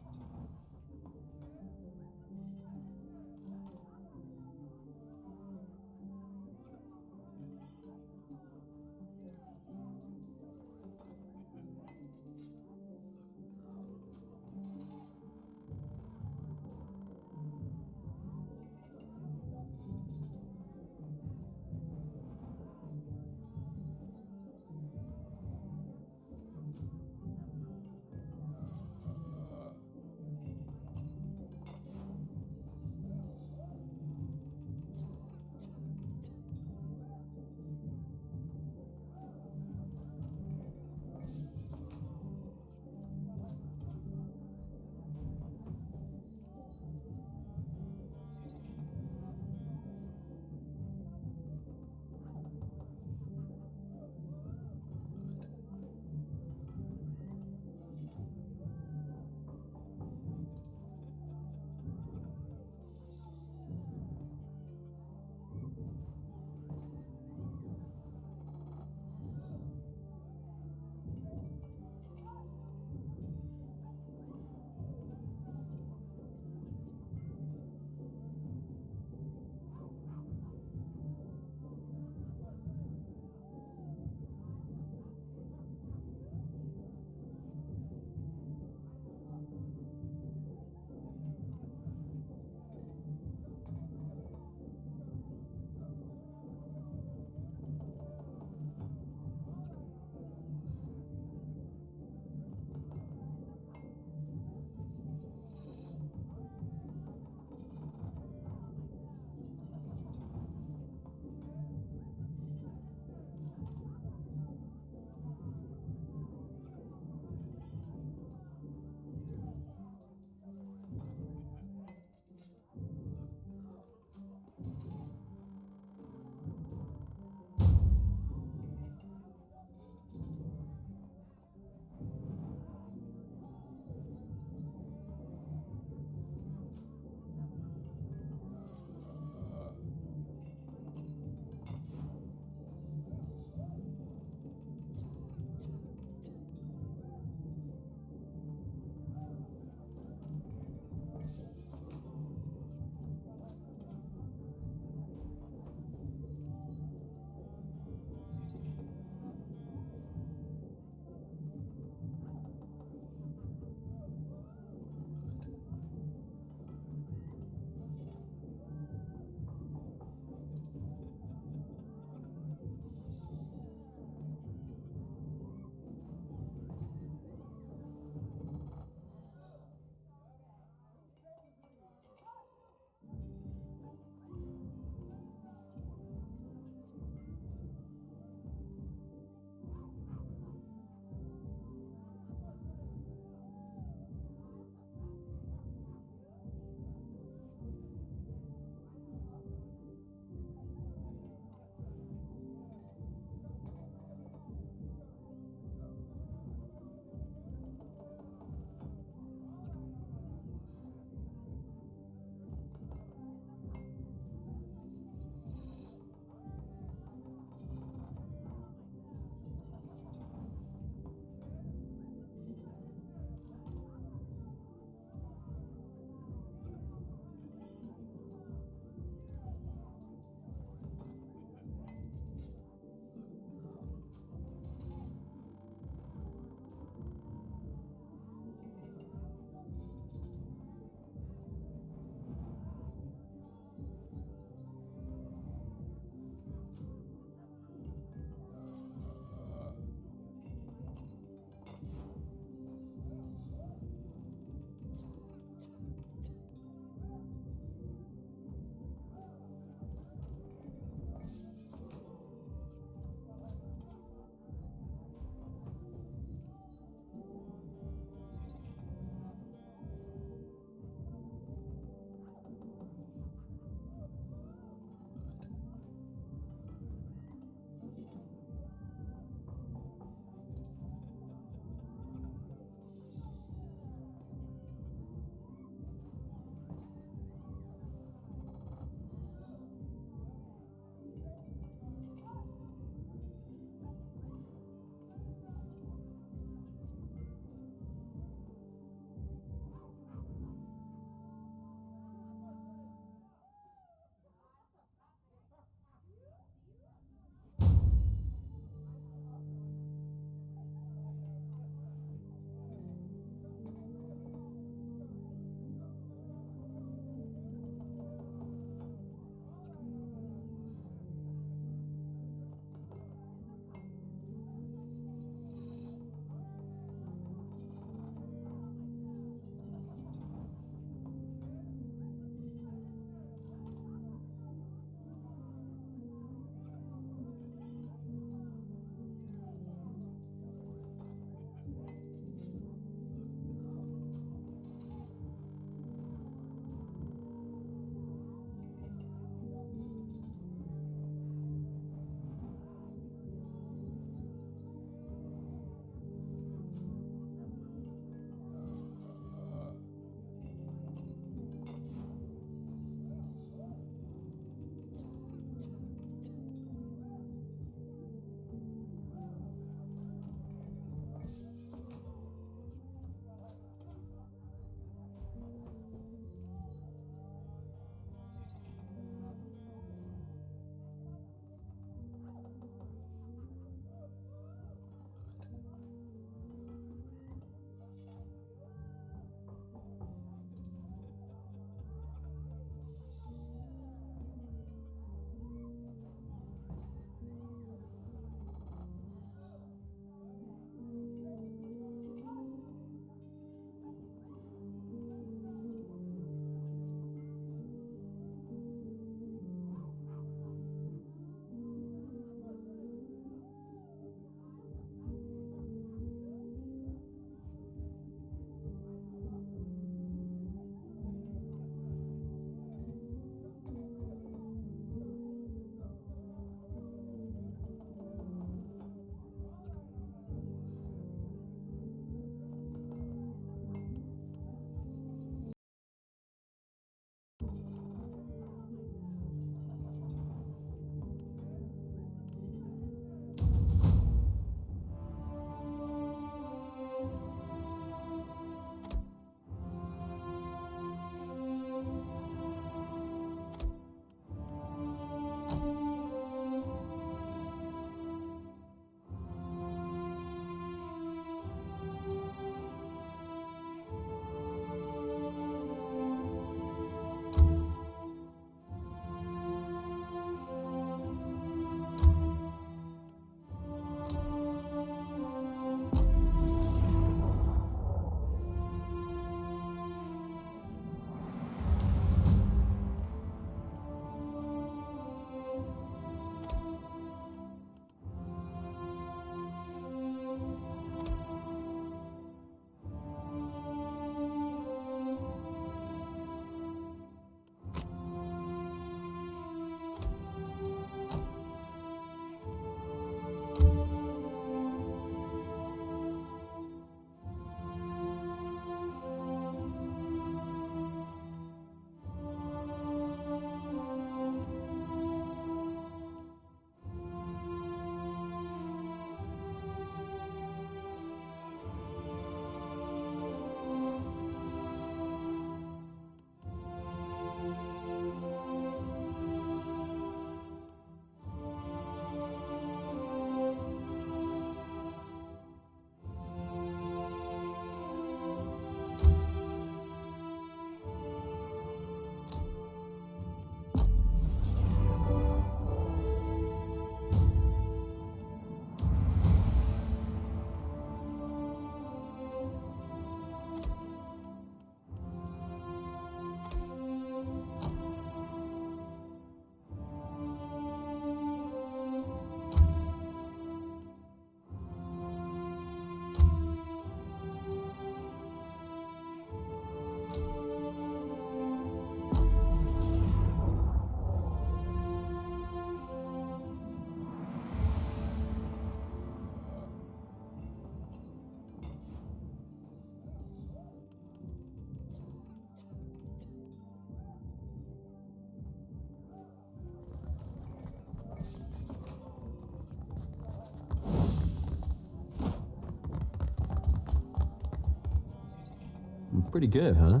Pretty good, huh?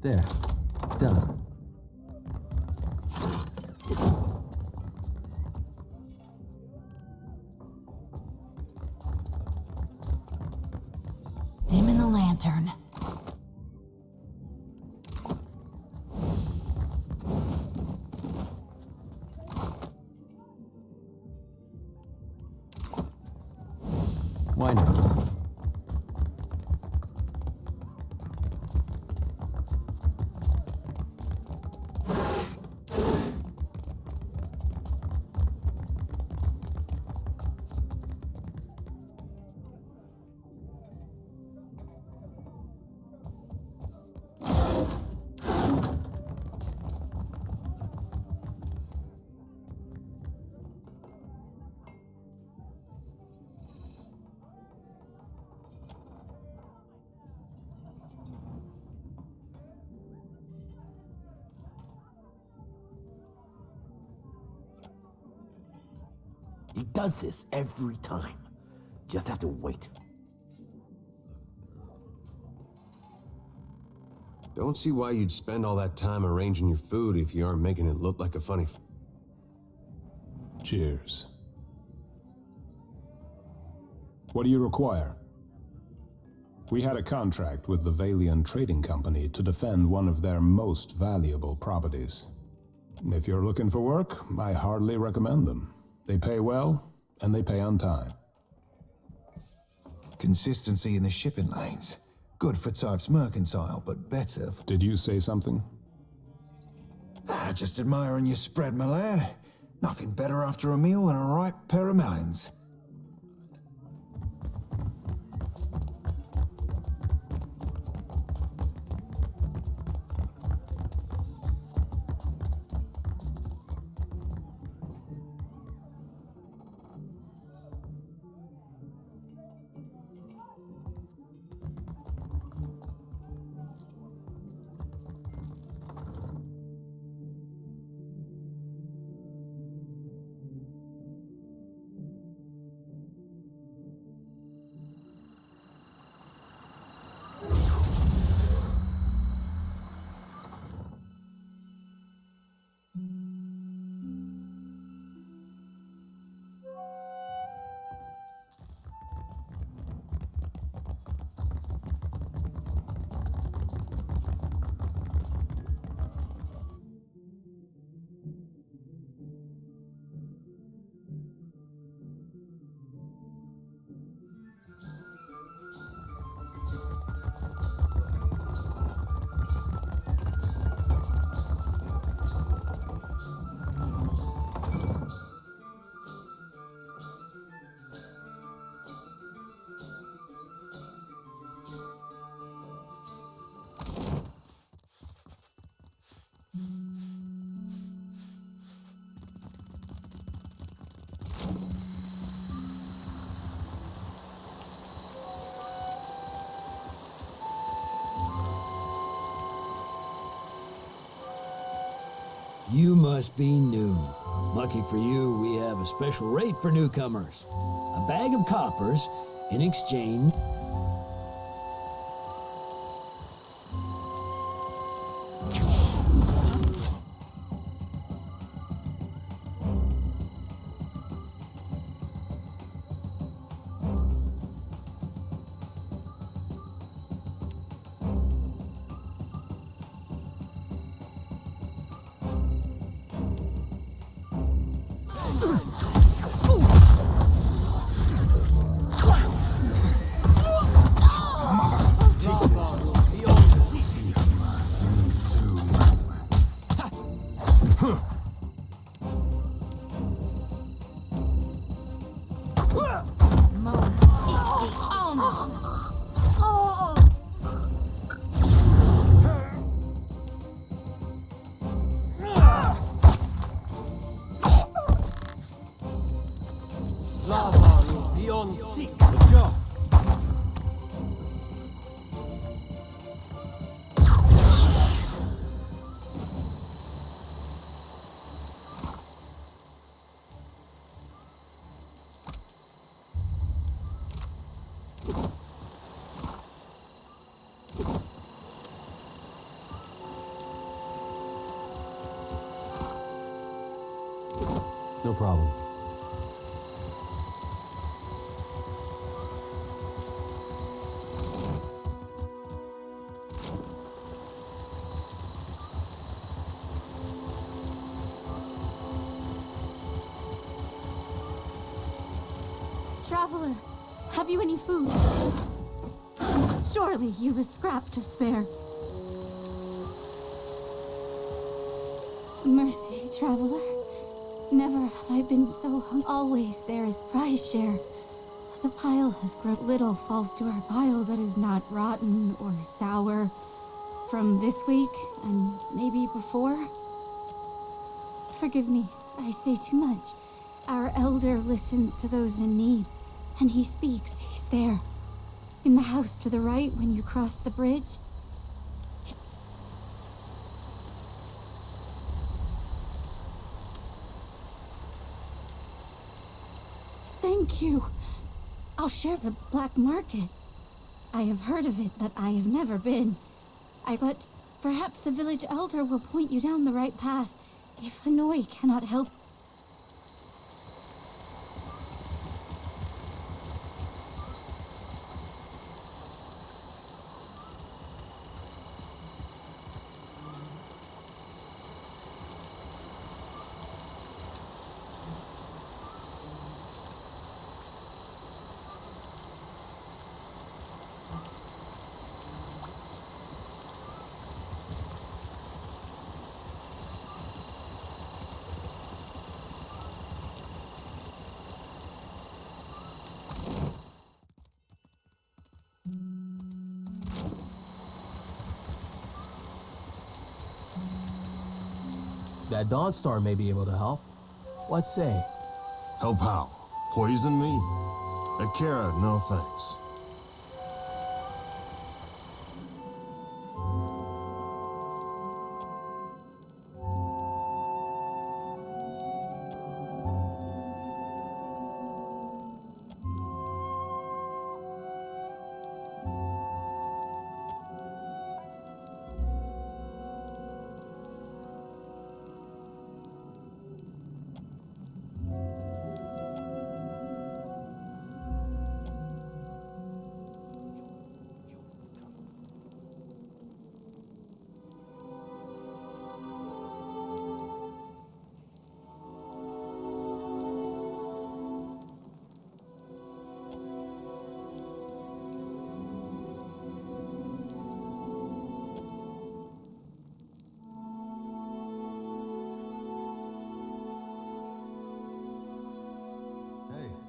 There. Done. Dimming the lantern. Why not? He does this every time. Just have to wait. Don't see why you'd spend all that time arranging your food if you aren't making it look like a funny... Cheers. What do you require? We had a contract with the Valian Trading Company to defend one of their most valuable properties. If you're looking for work, I hardly recommend them. They pay well, and they pay on time. Consistency in the shipping lanes. Good for types mercantile, but better for... Did you say something? Just admiring your spread, my lad. Nothing better after a meal than a ripe pair of melons. You must be new. Lucky for you, we have a special rate for newcomers. A bag of coppers in exchange. Let's go. No problem. Traveler, have you any food? Surely you've a scrap to spare. Mercy, traveler. Never have I been so hungry. Always there is prize share. The pile has grown. Little falls to our pile that is not rotten or sour from this week and maybe before. Forgive me, I say too much. Our elder listens to those in need, and he speaks. He's there, in the house to the right when you cross the bridge. Thank you. I'll share the black market. I have heard of it, but I have never been. But perhaps the village elder will point you down the right path. If Hanoi cannot help. That Dawnstar may be able to help. What say? Help how? Poison me? Akira, no thanks.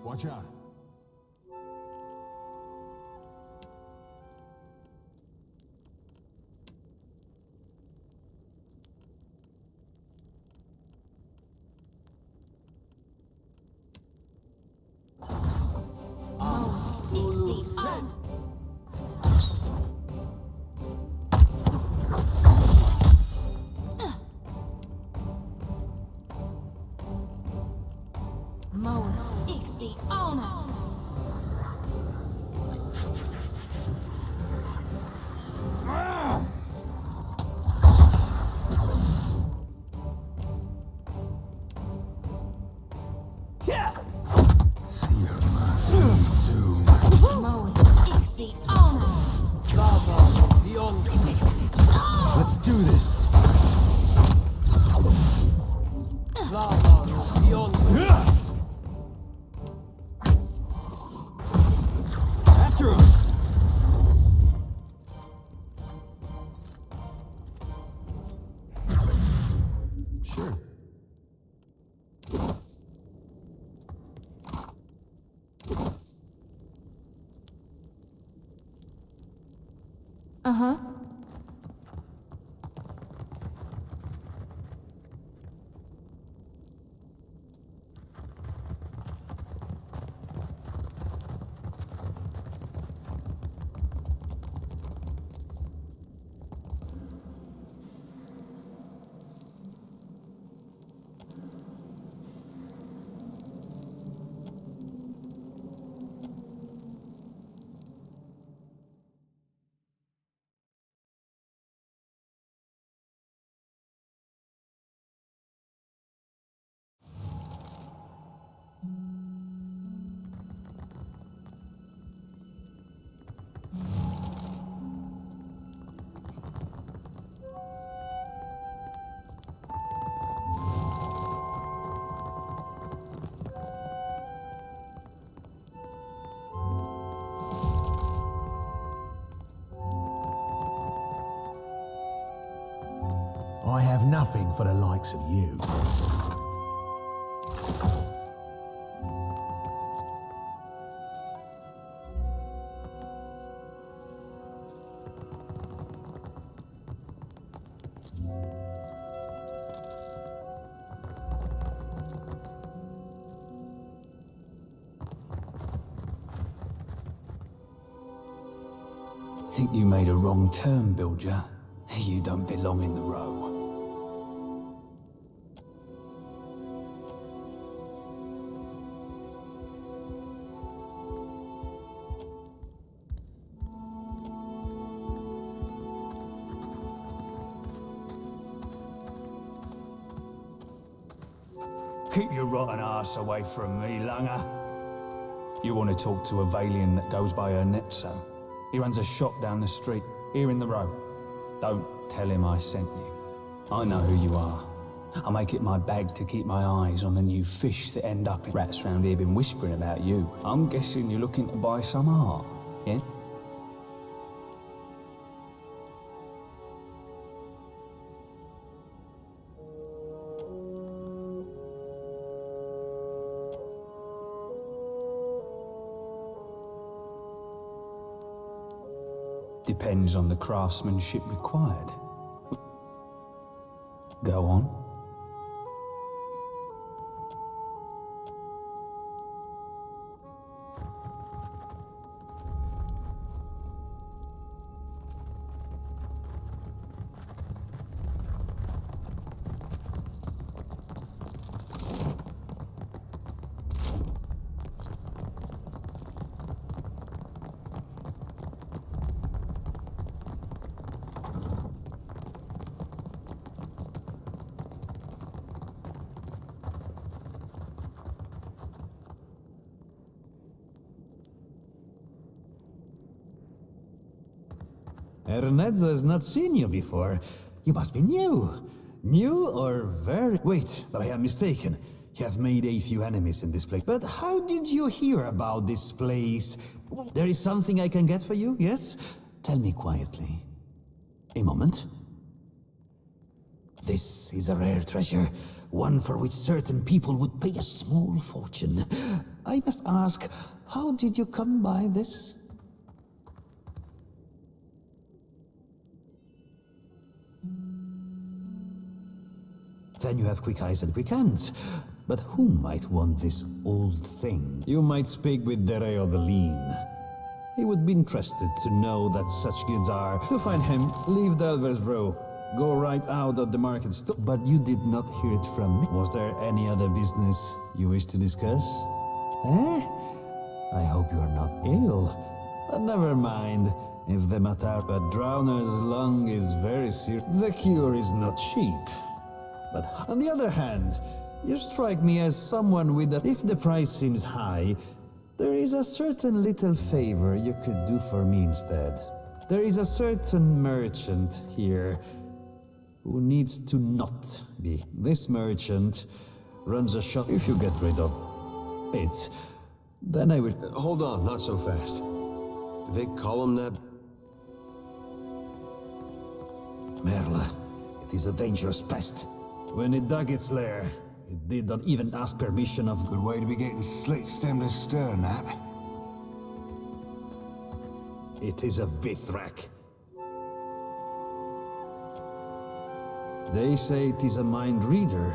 Watch out. Let's do this. After him. Sure. Uh-huh. have nothing for the likes of you. Think you made a wrong turn, Bilger. You don't belong in the row. Keep your rotten ass away from me, Langer. You want to talk to a Valian that goes by her Nepso? He runs a shop down the street, here in the row. Don't tell him I sent you. I know who you are. I make it my bag to keep my eyes on the new fish that end up in rats round here been whispering about you. I'm guessing you're looking to buy some art, yeah? Depends on the craftsmanship required. Go on. Ernedza has not seen you before. You must be new. New or very... Wait, but I am mistaken. You have made a few enemies in this place. But how did you hear about this place? There is something I can get for you, yes? Tell me quietly. A moment. This is a rare treasure, one for which certain people would pay a small fortune. I must ask, how did you come by this? Then you have quick eyes and quick hands. But who might want this old thing? You might speak with Dereo the Lean. He would be interested to know that such goods are. To find him, leave Delver's Row. Go right out of the market store. But you did not hear it from me. Was there any other business you wish to discuss? Eh? I hope you are not ill. But never mind. If the matter but Drowner's lung is very serious, the cure is not cheap. But on the other hand, you strike me as someone with a... If the price seems high, there is a certain little favor you could do for me instead. There is a certain merchant here who needs to not be. This merchant runs a shop. If you get rid of it, then I would... Hold on, not so fast. Do they call him that? Merla, it is a dangerous pest. When it dug its lair, it did not even ask permission of... Good way to be getting slit stemmed astern, that. It is a Vithrak. They say it is a mind reader.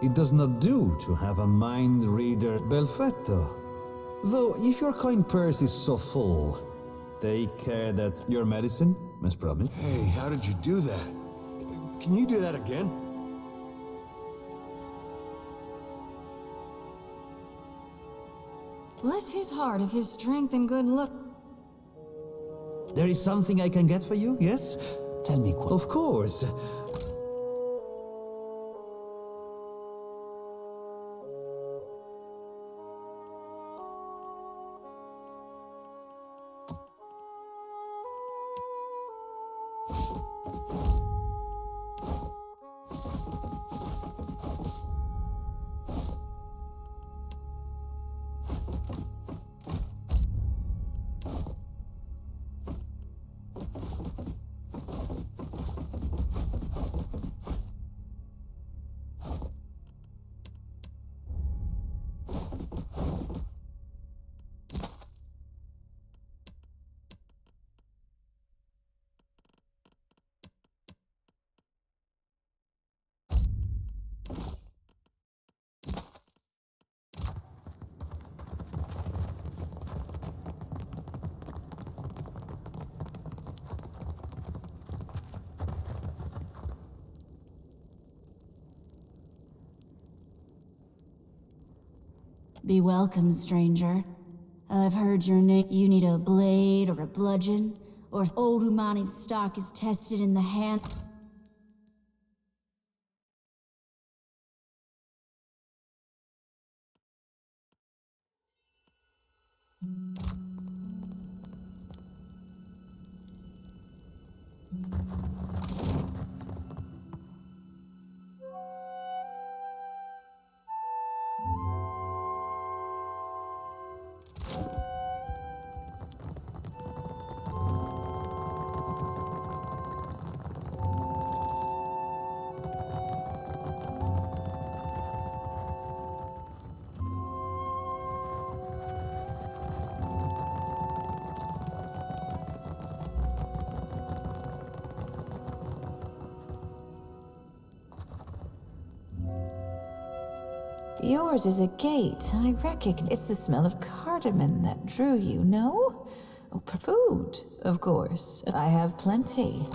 It does not do to have a mind reader, Belfetto. Though, if your coin purse is so full, take care that your medicine, as promised. Hey, how did you do that? Can you do that again? Bless his heart of his strength and good look. There is something I can get for you, yes? Tell me, of course. Be welcome, stranger. I've heard your name. You need a blade or a bludgeon, or old Umani's stock is tested in the hand. Yours is a gate. I recognize it's the smell of cardamom that drew you, no? Oh, food, of course. I have plenty.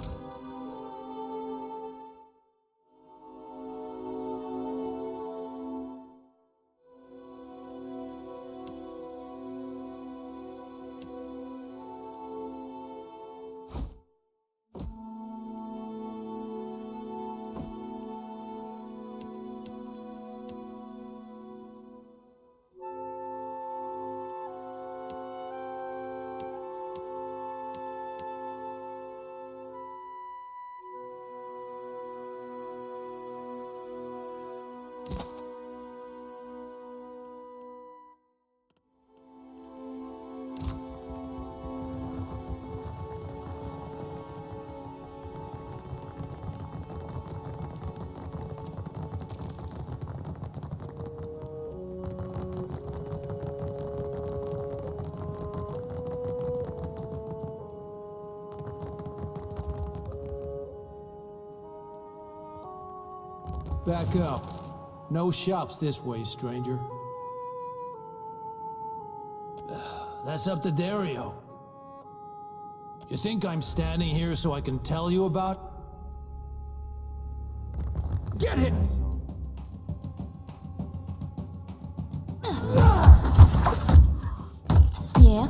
Back up. No shops this way, stranger. That's up to Dario. You think I'm standing here so I can tell you about? Get him! Yeah?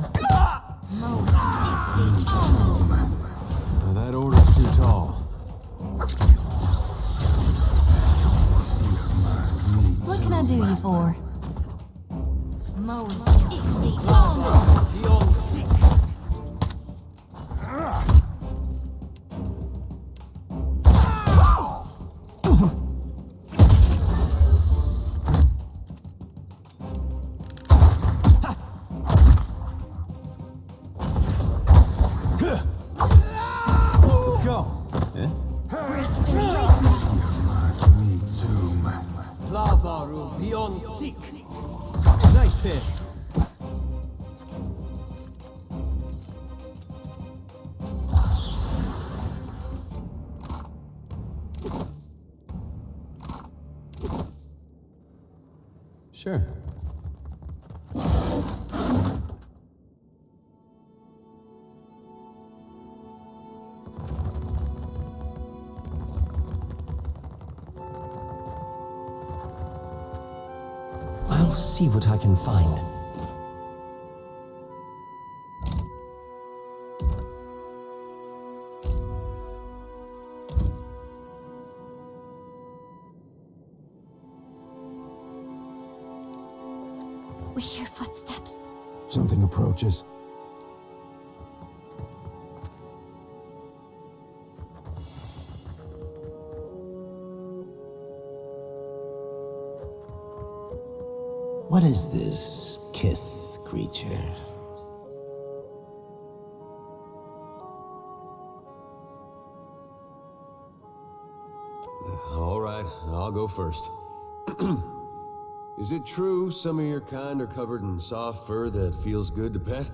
That order's too tall. What can I do you for? Let's go. Yeah? Lavaru beyond seek. Nice hit. Sure. I'll see what I can find. We hear footsteps. Something approaches. What is this Kith creature? All right, I'll go first. Is it true some of your kind are covered in soft fur that feels good to pet?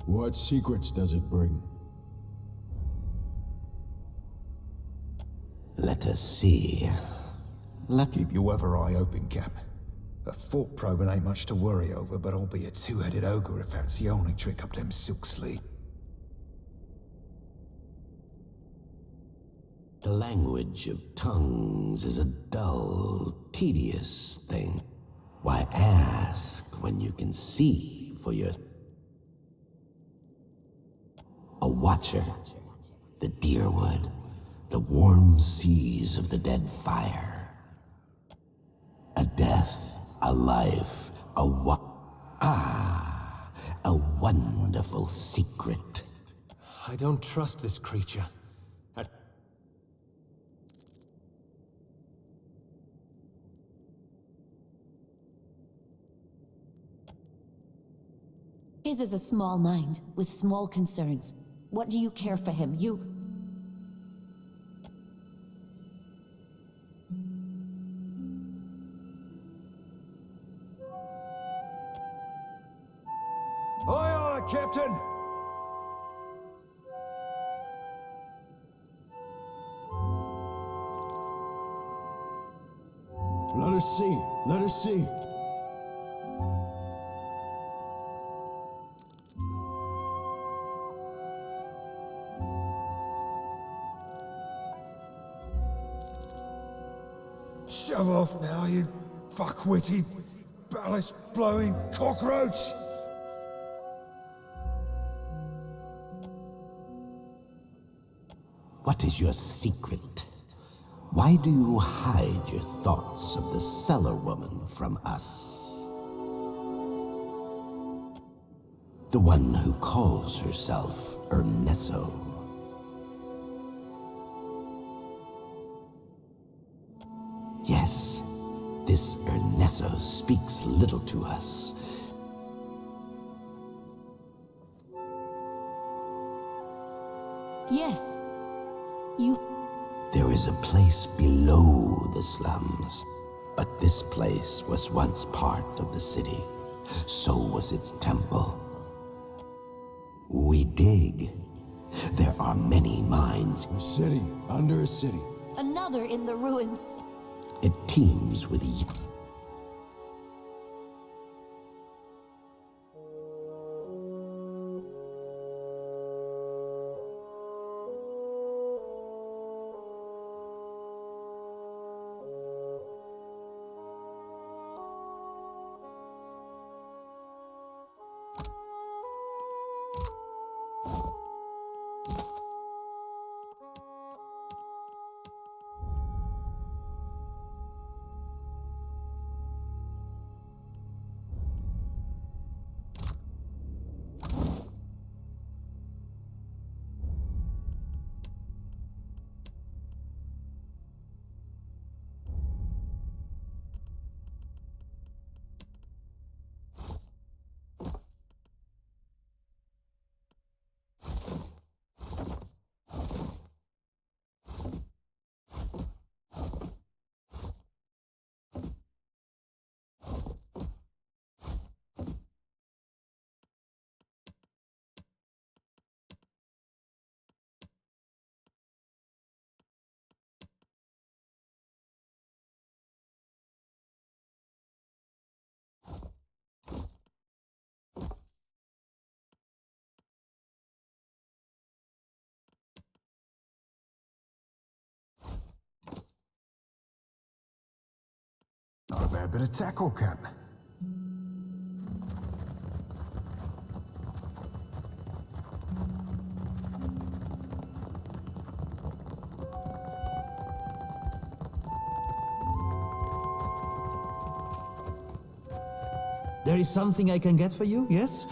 What secrets does it bring? Let us see. Keep your other eye open, Cap. A fork probing ain't much to worry over, but I'll be a two-headed ogre if that's the only trick up them silk sleeve. The language of tongues is a dull, tedious thing. Why ask when you can see for your... A watcher, the Deerwood, the warm seas of the Deadfire. A death, a life, a a wonderful secret. I don't trust this creature. His is a small mind, with small concerns. What do you care for him? You... Aye, aye, Captain! Let us see. Let us see. Shove off now, you fuck-witted, ballast-blowing cockroach! What is your secret? Why do you hide your thoughts of the cellar woman from us? The one who calls herself Ernesto. Yes, this Ernesto speaks little to us. Yes. You... There is a place below the slums, but this place was once part of the city. So was its temple. We dig. There are many mines. A city under a city. Another in the ruins. It teems with... Not a bad bit of tackle, Cap. There is something I can get for you, yes?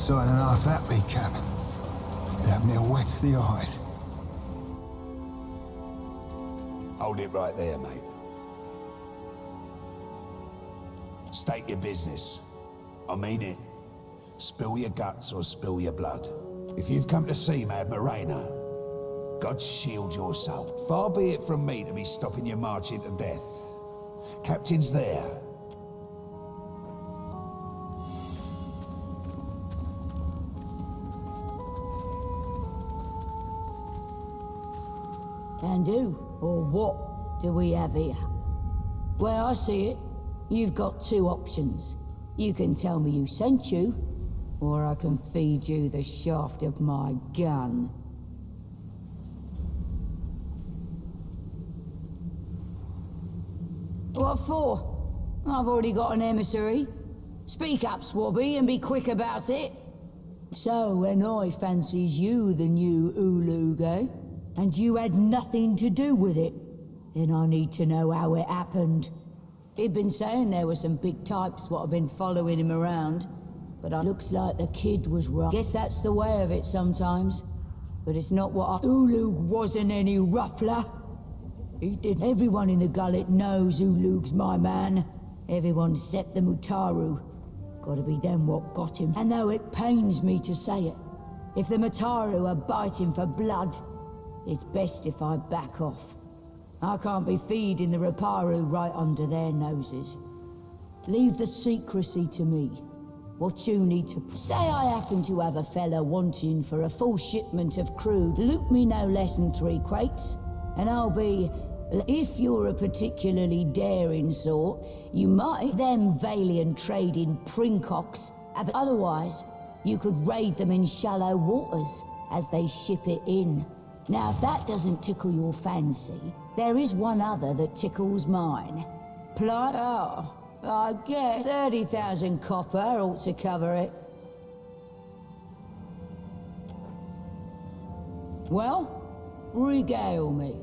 sight than half that be, Cap. Damn near wets the eyes. Hold it right there, mate. State your business. I mean it. Spill your guts or spill your blood. If you've come to see Mad Morena, God shield your soul. Far be it from me to be stopping your march into death. Captain's there. And who, or what, do we have here? Well, I see it. You've got two options. You can tell me who sent you, or I can feed you the shaft of my gun. What for? I've already got an emissary. Speak up, Swabby, and be quick about it. So, when I fancies you the new Ulug, eh? And you had nothing to do with it, then I need to know how it happened. He'd been saying there were some big types what have been following him around, but it looks like the kid was right. Guess that's the way of it sometimes, but it's not what I... Ulug wasn't any ruffler. He did. Everyone in the gullet knows Ulug's my man. Everyone except the Mutaru. Gotta be them what got him. And though it pains me to say it, if the Mutaru are biting for blood, it's best if I back off. I can't be feeding the Raparu right under their noses. Leave the secrecy to me. What you need to... Say I happen to have a fella wanting for a full shipment of crude. Loot me no less than 3 crates, and I'll be... If you're a particularly daring sort, you might... Them Valian trading princocks have... Otherwise, you could raid them in shallow waters as they ship it in. Now, if that doesn't tickle your fancy, there is one other that tickles mine. Oh, I guess 30,000 copper ought to cover it. Well, regale me.